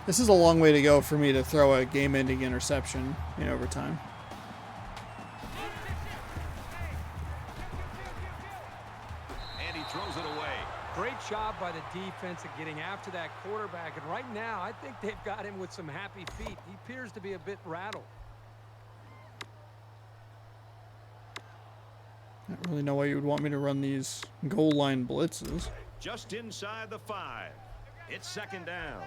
This is a long way to go for me to throw a game-ending interception in overtime. And he throws it away. Great job by the defense at getting after that quarterback. And right now, I think they've got him with some happy feet. He appears to be a bit rattled. I don't really know why you would want me to run these goal line blitzes. Just inside the 5. It's second down.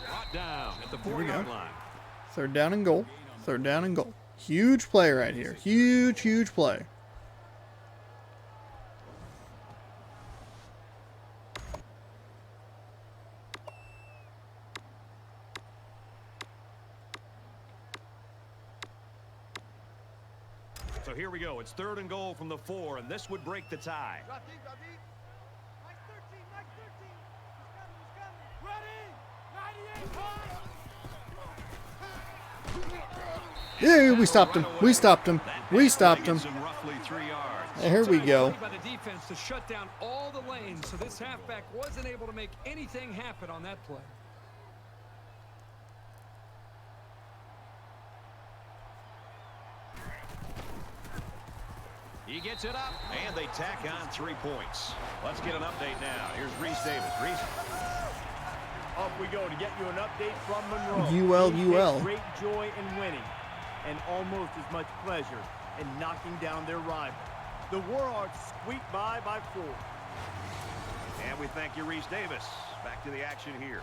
Brought down at the 4-yard line. Third down and goal. Third down and goal. Huge play right here. Huge, huge play. So here we go. It's third and goal from the 4, and this would break the tie. Yeah, we stopped him. We stopped him. We stopped him. There we go. By the defense to shut down all the lanes, so this halfback wasn't able to make anything happen on that play. He gets it up, and they tack on 3 points. Let's get an update now. Here's Reese Davis. Reese. Up we go to get you an update from Monroe. UL. Great joy in winning, and almost as much pleasure in knocking down their rival. The Warhawks squeaked by 4. And we thank you, Reese Davis. Back to the action here.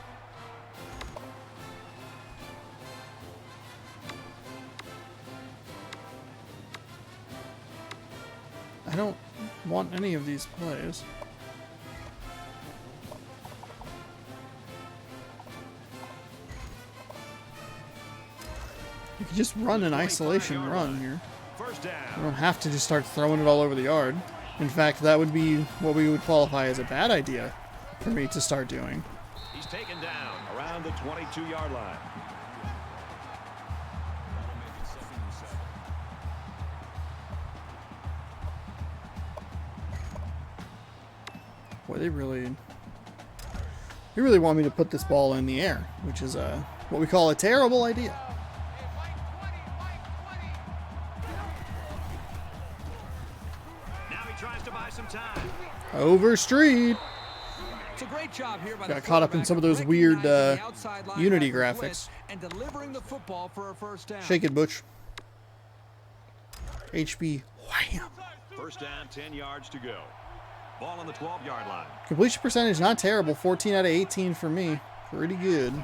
I don't want any of these plays. You can just run an isolation run here. First down. You don't have to just start throwing it all over the yard. In fact, that would be what we would qualify as a bad idea for me to start doing. He's taken down around the 22-yard line. That'll make it 2nd and 7. Boy, they really want me to put this ball in the air, which is what we call a terrible idea. Now he tries to buy some time. Over street. It's a great job here by Got the caught up in some of those weird recognizing the outside Unity linebacker graphics. blitz and delivering the football for a first down. Shake it, Butch. HB. Wham. First down, 10 yards to go. Ball on the 12-yard line. Completion percentage not terrible. 14 out of 18 for me. Pretty good. And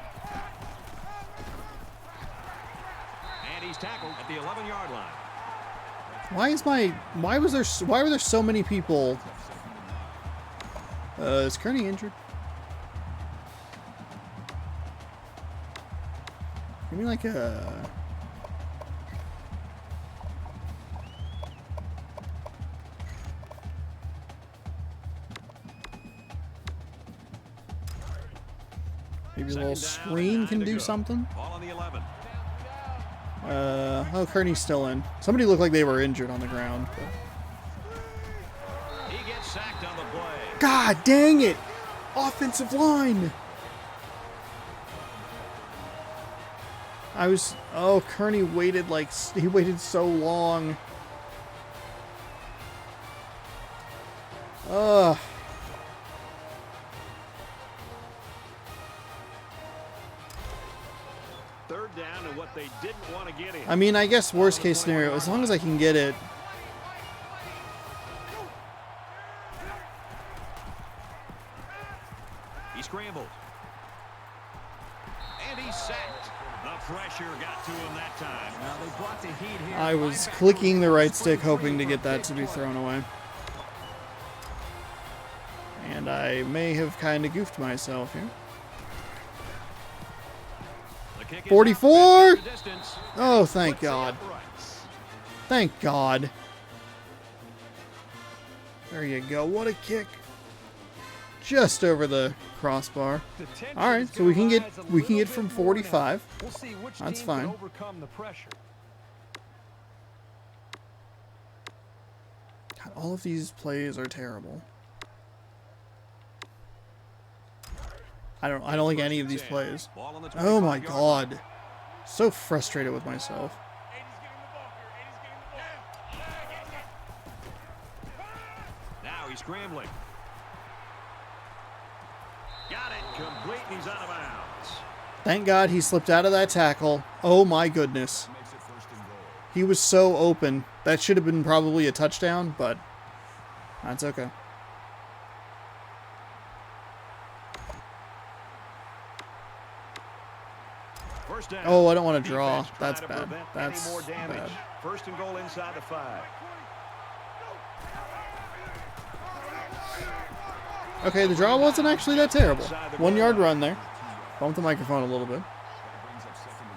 he's tackled at the 11-yard line. Why were there so many people? Is Kearney injured? Give me like a... Maybe a little screen can do something? Ball on the 11. Oh, Kearney's still in. Somebody looked like they were injured on the ground. But... He gets sacked on the play. God dang it! Offensive line! Oh, Kearney waited he waited so long. Ugh. Third down and what they didn't want to get in. I mean, I guess worst case scenario, as long as I can get it. He scrambled. And he's sacked. The pressure got to him that time. Now they brought the heat here. I was clicking the right stick hoping to get that to be thrown away. And I may have kind of goofed myself here. The kick is 44! up, the distance. Oh, thank Puts the God. uprights. Thank God. There you go. What a kick. Just over the crossbar. All right, so we can get from 45. We'll see which That's team fine. can overcome the pressure. God, all of these plays are terrible. I don't like any of these plays. Ball on the Oh my 25-yard line. God. So frustrated with myself. Now he's scrambling. Got it. Complete, and he's out of bounds. Thank God he slipped out of that tackle. Oh my goodness. Makes it 1st and goal. He was so open. That should have been probably a touchdown, but that's okay. First down. Oh, I don't want to draw. Defense trying That's to bad. prevent That's any more damage. bad. 1st and goal inside the 5. Okay, the draw wasn't actually that terrible. 1 yard run there. Bumped the microphone a little bit. That brings up 2nd and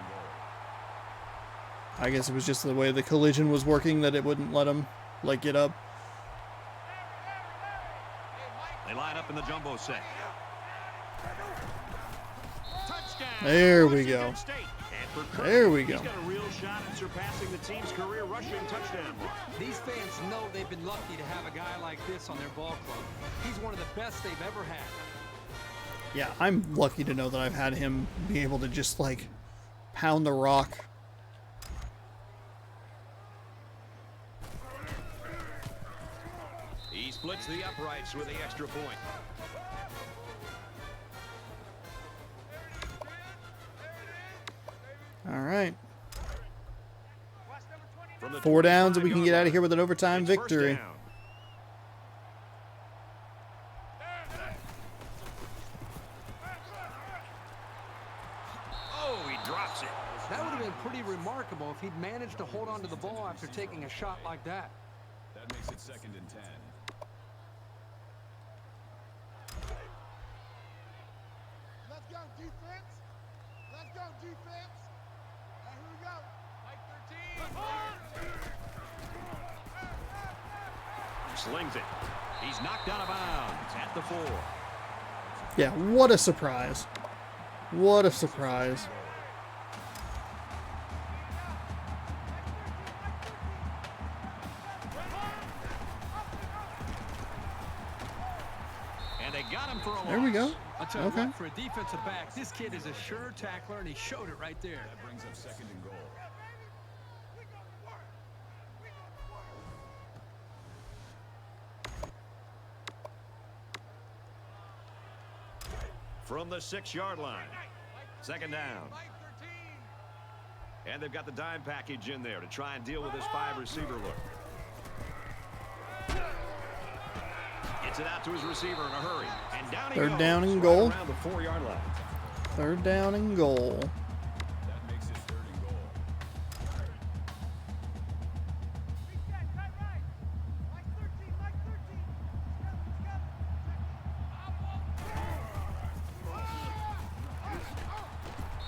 goal. I guess it was just the way the collision was working that it wouldn't let him, get up. They line up in the jumbo set. Touchdown. There we go. Washington State. And for Kirk, There we go. He's got a real shot at surpassing the team's career rushing touchdown mark. These fans know they've been lucky to have a guy like this on their ball club. He's one of the best they've ever had. Yeah, I'm lucky to know that I've had him be able to just, pound the rock. He splits the uprights with the extra point. All right. From the 4 downs and we can 25-yard get out of line, here with an overtime it's first victory. down. Oh, he drops it. That would have been pretty remarkable if he'd managed to hold on to the ball after taking a shot like that. That makes it it's 2nd and 10. Let's go, defense. Let's go, defense. Now, here we go. Slings it. He's knocked out of bounds at the 4. Yeah, what a surprise. What a surprise. And they got him for a loss. There we go. I'll tell you Okay. what, for a defensive back, this kid is a sure tackler, and he showed it right there. That brings up 2nd and goal. From the 6-yard line. 2nd down. And they've got the dime package in there to try and deal with this 5-receiver look. Gets it out to his receiver in a hurry. And down he goes. Third down and goal. Around the 4-yard line. Third down and goal. That makes it 3rd and goal.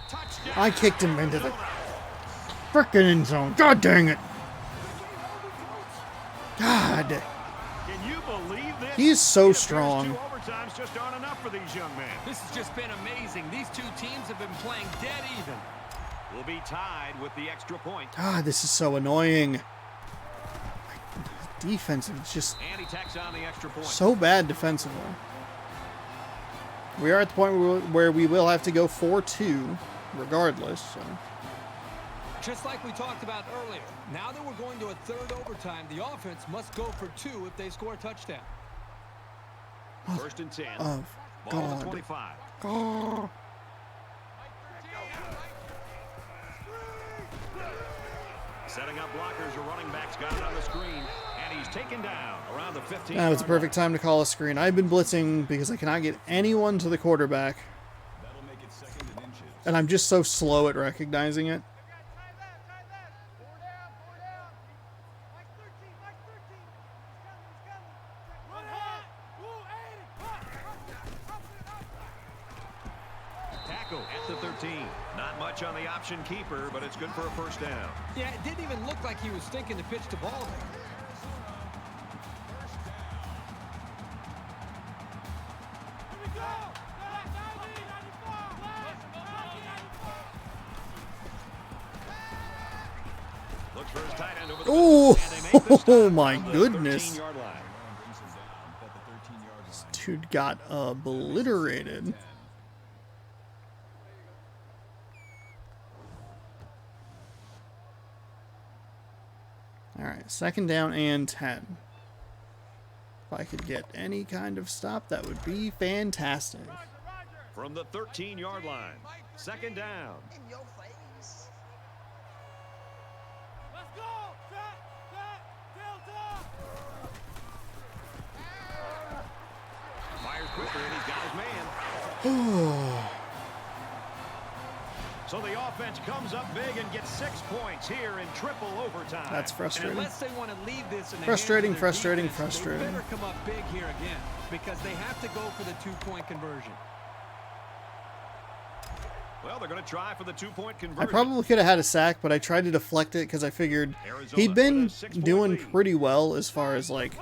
Touchdown. I kicked him into the frickin' end zone. God dang it. God. Can you believe this? He is so It appears strong. 2 overtimes just aren't enough for these young men. This has just been amazing. These two teams have been playing dead even. Will be tied with the extra point. God, this is so annoying. Defense is just And he tacks on the extra point. so bad defensively. We are at the point where we will have to go 4-2 regardless. So. Just like we talked about earlier, now that we're going to a 3rd overtime, the offense must go for 2 if they score a touchdown. 1st and 10. Oh, Ball at God. the 25. God. Setting up blockers, or running backs got it on the screen, and he's taken down around the 15. Now it's a perfect time to call a screen. I've been blitzing because I cannot get anyone to the quarterback, That'll make it 2nd and inches. and I'm just so slow at recognizing it. Tackle at the 13. Not much on the option keeper, but it's good for a 1st down. Yeah, it didn't even look like he was thinking to pitch the ball there. Looks for his tight end over the Oh, middle, and they make the stop my on the goodness. 13-yard line. Brings him down at the 13-yard line. Dude got obliterated. All right, 2nd down and 10. If I could get any kind of stop, that would be fantastic. From the 13-yard line. 2nd down. In your face. Fires quickly, and he's got his man. So the offense comes up big and gets 6 points here in triple overtime. That's And frustrating. unless they want to leave this in the Frustrating, hands of their frustrating, defense, frustrating. They better come up big here again because they have to go for the 2-point conversion. Well, they're going to try for the 2-point I conversion. probably could have had a sack, but I tried to deflect it because I figured Arizona he'd been with a 6-point doing lead. pretty well as far as like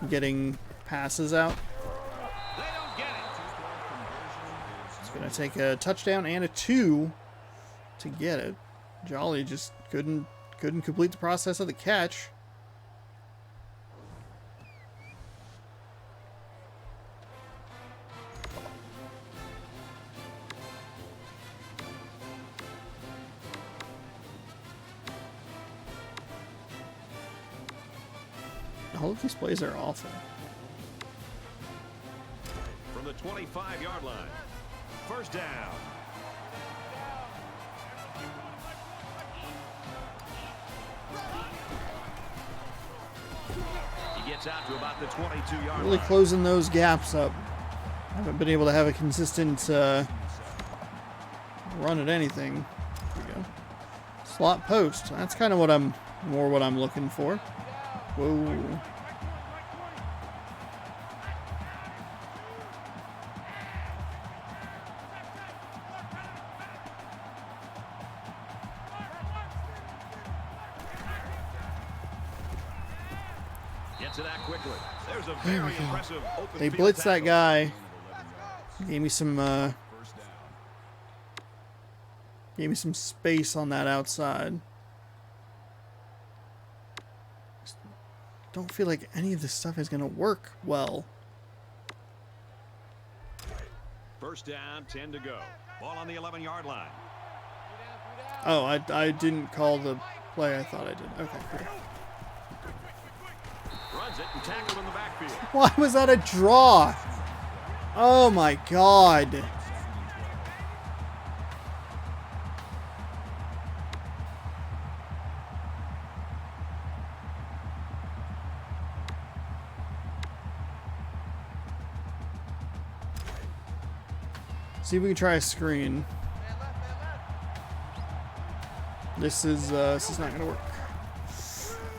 getting passes out. They don't get it. It's going to take a touchdown and a 2 to get it. Jolly just couldn't complete the process of the catch. All of these plays are awful. From the 25-yard line. 1st down. He gets out to about the 22-yard Really line. closing those gaps up. Haven't been able to have a consistent run at anything. Here we go. Slot post. That's kind of what I'm looking for. Whoa. Gets it out quickly. There's a very impressive open They field blitzed that tackle. guy. Gave me some space on that outside. Don't feel like any of this stuff is gonna work well. First down, 10 to go. Ball on the 11-yard line. Oh, I didn't call the play. I thought I did. Okay, cool. Runs it and tackled in the backfield. Why was that a draw? Oh my god. See if we can try a screen. This is not gonna work.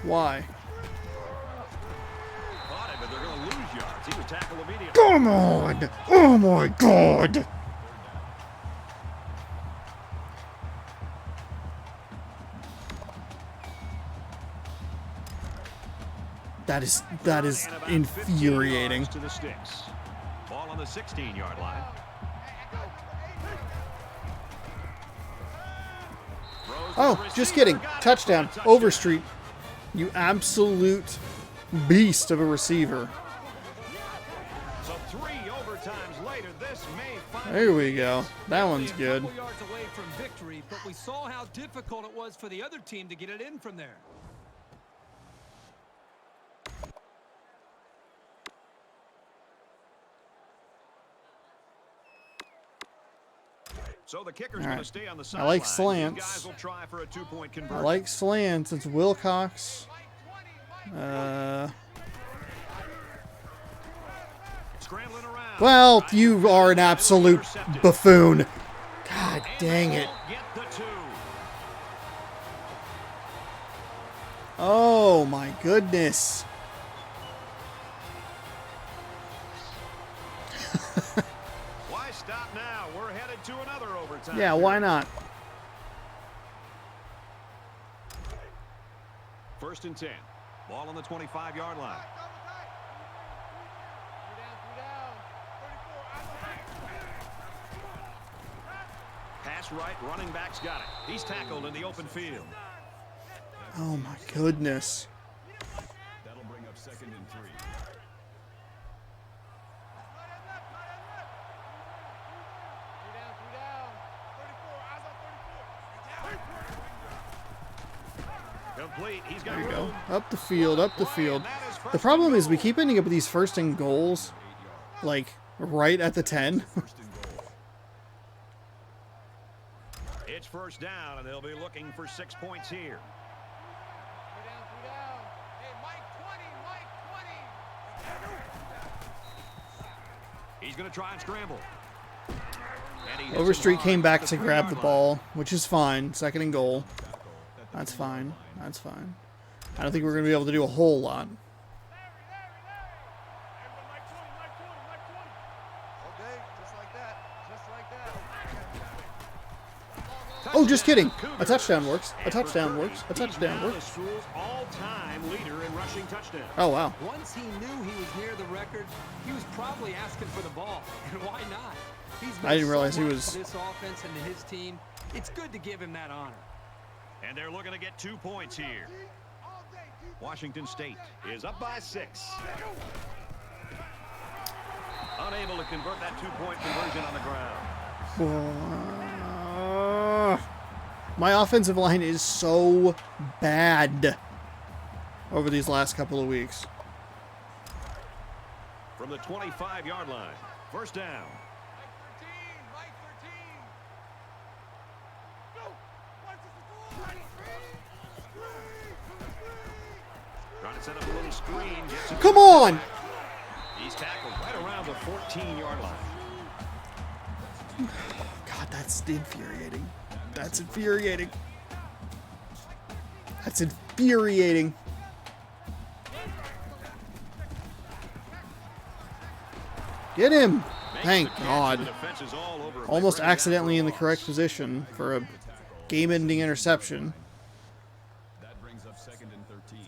Why? Caught him, but they're going to lose yards. He was tackled immediately. Come on! Oh my god! That is And about 15 infuriating. yards to the sticks. Ball on the 16-yard line. Oh, just kidding. Touchdown. Overstreet. You absolute beast of a receiver. So 3 overtimes later, this may finally There we go. That one's good. Couple yards away from victory, but we saw how difficult it was for the other team to get it in from there. So the kicker's All going to right. stay on the I sideline. like These slants. guys will try for a 2-point I conversion. like slants. It's Wilcox. Scrambling around. Well, you are an absolute buffoon. God dang it. Get the 2. Oh my goodness. Why stop now? We're headed to another overtime. Yeah, why not? First and 10. Ball on the 25-yard line. Pass right, running back's got it. He's tackled in the open field. Oh my goodness. That'll bring up 2nd and 3. Complete. He's got There you go. room. Up the field, up the field. The problem is we keep ending up with these first and goals, like, right at the 10. It's first down, and they'll be looking for 6 points here. He's going to try and scramble. And he hits him Overstreet hard came at back the to grab the 3-yard line. ball, which is fine. 2nd and goal. That's fine. That's fine. I don't think we're going to be able to do a whole lot. Oh, just kidding. A touchdown works. A touchdown works. A touchdown He's now works. the school's all-time leader in rushing touchdowns. Oh, wow. Once he knew he was near the record, he was probably asking for the ball. And why not? He's I didn't realize he so much was- for this offense and to his team. It's good to give him that honor. And they're looking to get 2 points here. Washington State is up by 6. Unable to convert that 2-point conversion on the ground. My offensive line is so bad over these last couple of weeks. From the 25-yard line, first down. Trying to set up a little screen. Gets it. Come on! He's tackled right around the 14-yard line. God, that's infuriating. That's infuriating. That's infuriating. Get him! Thank Makes the catch, and God. the defense is all over him. Almost They bring it down accidentally for a in the loss. correct position for a game-ending interception. That brings up 2nd and 13.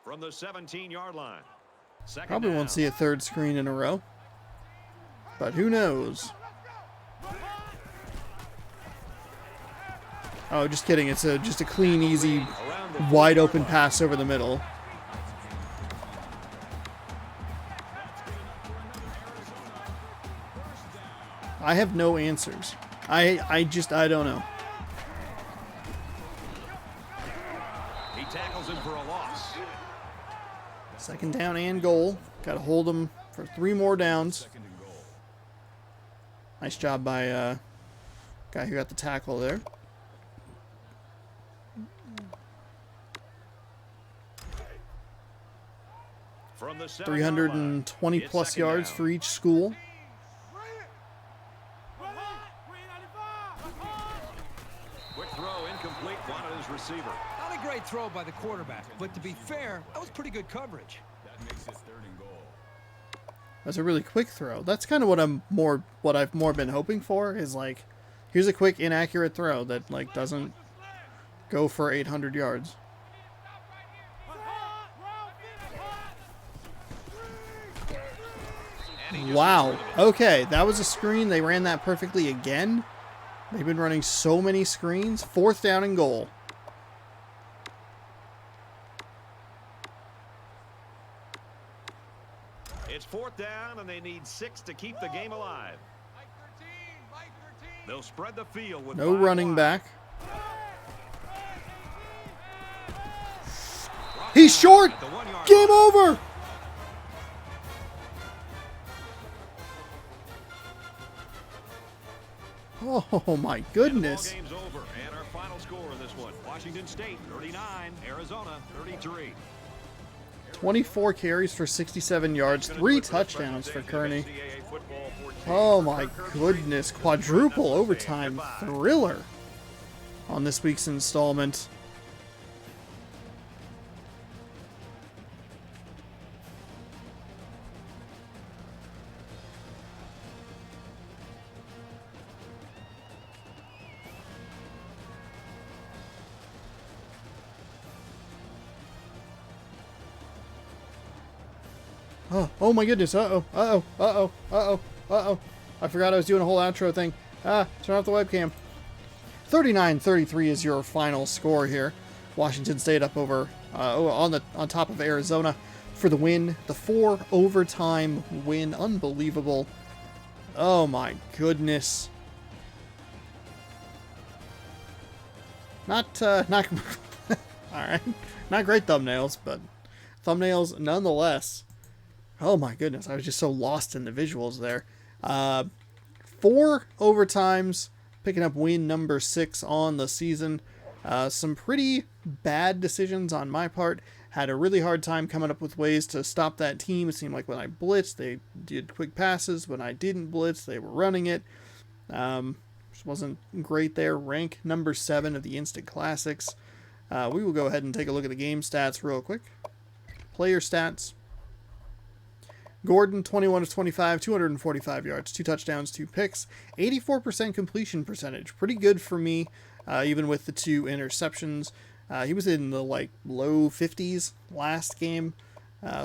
from the 17-yard line. Second Probably down. won't see a third screen in a row, but who knows? Oh, just kidding. It's just a clean, easy, wide open pass over the middle. I have no answers. I don't know. He tackles him for a loss. Second down and goal. Got to hold them for 3 more downs. Nice job by guy who got the tackle there. From the 7-yard 320 line, plus it's second yards down. for each school. Quick throw, incomplete, wanted his receiver. Not a great throw by the quarterback, but to be fair, that was pretty good coverage. That makes it 3rd and goal. That's a really quick throw. That's kind of what I've more been hoping for is like, here's a quick inaccurate throw that like doesn't go for 800 yards. Wow. Okay, that was a screen. They ran that perfectly again. They've been running so many screens. 4th down and goal. It's 4th down, and they need 6 to keep the game alive. They'll spread the field with No 5 running wide. back. He's short. At the 1-yard Game line. over. Oh my And the goodness. ball game's over, and our final score in this one: Washington State 39, Arizona 33. 24 carries for 67 yards, 3 touchdowns for Kearney. Oh my goodness, quadruple overtime thriller on this week's installment. Oh my goodness, uh-oh. I forgot I was doing a whole outro thing. Turn off the webcam. 39-33 is your final score here. Washington State up over on top of Arizona for the win. The 4 overtime win. Unbelievable. Oh my goodness. Not all right. Not great thumbnails, but thumbnails nonetheless. Oh my goodness, I was just so lost in the visuals there. 4 overtimes, picking up win number 6 on the season. Some pretty bad decisions on my part. Had a really hard time coming up with ways to stop that team. It seemed like when I blitzed, they did quick passes. When I didn't blitz, they were running it. Just wasn't great there. Rank number 7 of the Instant Classics. We will go ahead and take a look at the game stats real quick. Player stats. Gordon, 21 of 25, 245 yards, 2 touchdowns, 2 picks, 84% completion percentage. Pretty good for me, even with the 2 interceptions. He was in the low 50s last game,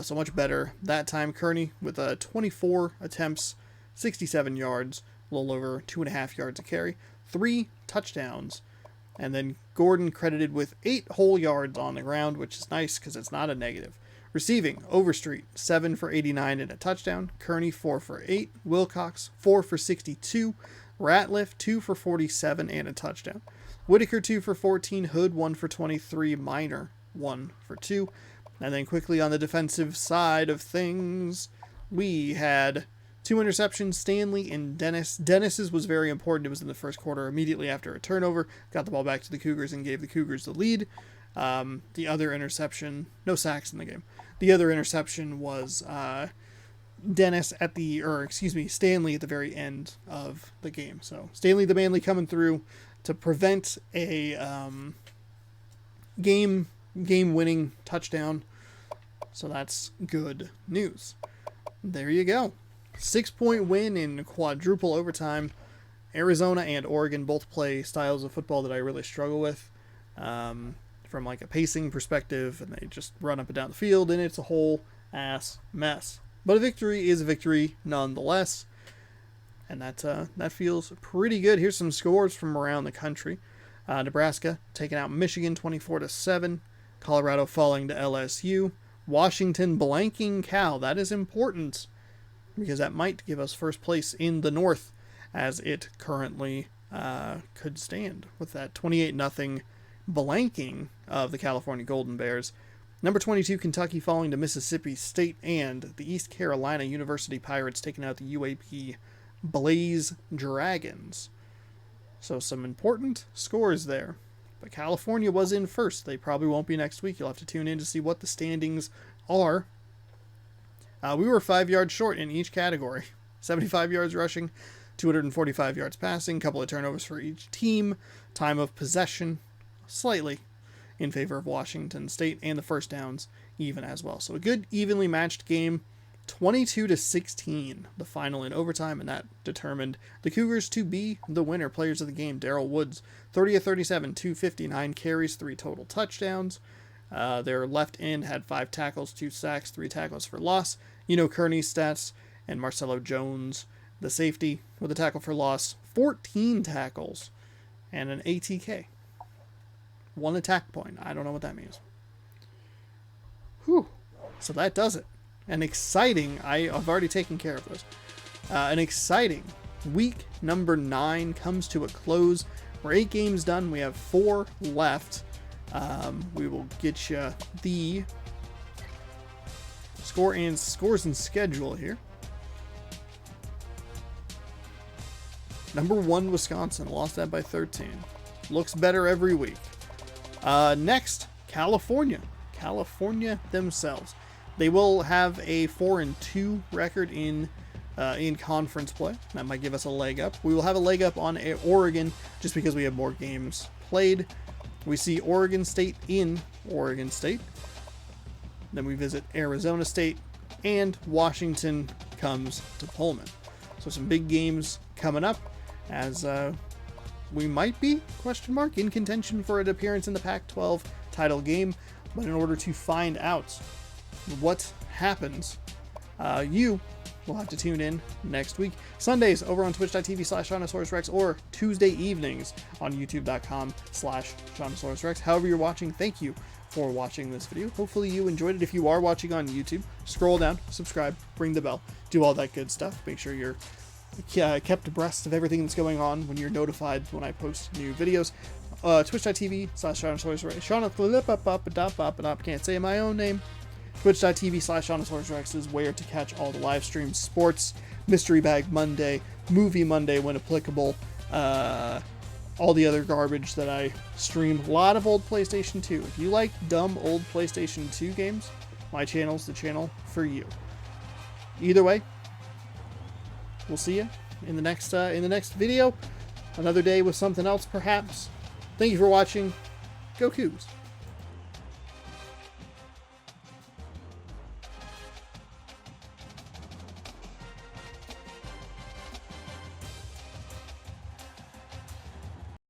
so much better that time. Kearney with 24 attempts, 67 yards, a little over 2.5 yards a carry, 3 touchdowns. And then Gordon credited with 8 whole yards on the ground, which is nice because it's not a negative. Receiving, Overstreet, 7 for 89 and a touchdown. Kearney, 4 for 8. Wilcox, 4 for 62. Ratliff, 2 for 47 and a touchdown. Whitaker, 2 for 14. Hood, 1 for 23. Minor, 1 for 2. And then quickly on the defensive side of things, we had 2 interceptions, Stanley and Dennis. Dennis's was very important. It was in the first quarter immediately after a turnover. Got the ball back to the Cougars and gave the Cougars the lead. The other interception, no sacks in the game. The other interception was Stanley at the very end of the game. So Stanley the Manly coming through to prevent a game-winning touchdown. So that's good news. There you go. 6-point win in quadruple overtime. Arizona and Oregon both play styles of football that I really struggle with. from like a pacing perspective, and they just run up and down the field, and it's a whole ass mess. But a victory is a victory nonetheless, and that feels pretty good. Here's some scores from around the country. Nebraska taking out Michigan 24-7. Colorado falling to LSU. Washington blanking Cal. That is important, because that might give us first place in the North, as it currently could stand with that 28-0 blanking of the California Golden Bears. Number 22, Kentucky falling to Mississippi State, and the East Carolina University Pirates taking out the UAP Blaze Dragons. So some important scores there. But California was in first. They probably won't be next week. You'll have to tune in to see what the standings are. We were 5 yards short in each category. 75 yards rushing, 245 yards passing, couple of turnovers for each team. Time of possession, slightly in favor of Washington State, and the first downs even as well. So a good, evenly matched game. 22-16, the final in overtime, and that determined the Cougars to be the winner. Players of the game: Darrell Woods, 30 of 37, 259 carries, 3 total touchdowns. Their left end had 5 tackles, 2 sacks, 3 tackles for loss. Kearney's stats, and Marcelo Jones, the safety, with a tackle for loss, 14 tackles, and an ATK. 1 attack point. I don't know what that means. Whew. So that does it. An exciting, I've already taken care of this. An exciting week number 9 comes to a close. We're 8 games done. We have 4 left. We will get you the scores and schedule here. Number 1, Wisconsin, lost that by 13. Looks better every week. Next, California themselves. They will have a 4-2 record in conference play. That might give us a leg up. We will have a leg up on Oregon just because we have more games played. We see Oregon State in Oregon State. Then we visit Arizona State, and Washington comes to Pullman. So some big games coming up, as we might be, in contention for an appearance in the Pac-12 title game. But in order to find out what happens, you will have to tune in next week. Sundays over on twitch.tv/ShaunosaurusRex, or Tuesday evenings on youtube.com/ShaunosaurusRex. However you're watching, thank you for watching this video. Hopefully you enjoyed it. If you are watching on YouTube, scroll down, subscribe, ring the bell, do all that good stuff. Make sure you're kept abreast of everything that's going on when you're notified when I post new videos. Twitch.tv/ShaunosaurusRex. Can't say my own name. Twitch.tv/ShaunosaurusRex is where to catch all the live streams: sports, Mystery Bag Monday, Movie Monday when applicable, all the other garbage that I stream. A lot of old PlayStation 2. If you like dumb old PlayStation 2 games, my channel's the channel for you. Either way, we'll see you in the next video. Another day with something else, perhaps. Thank you for watching. Go Cougs.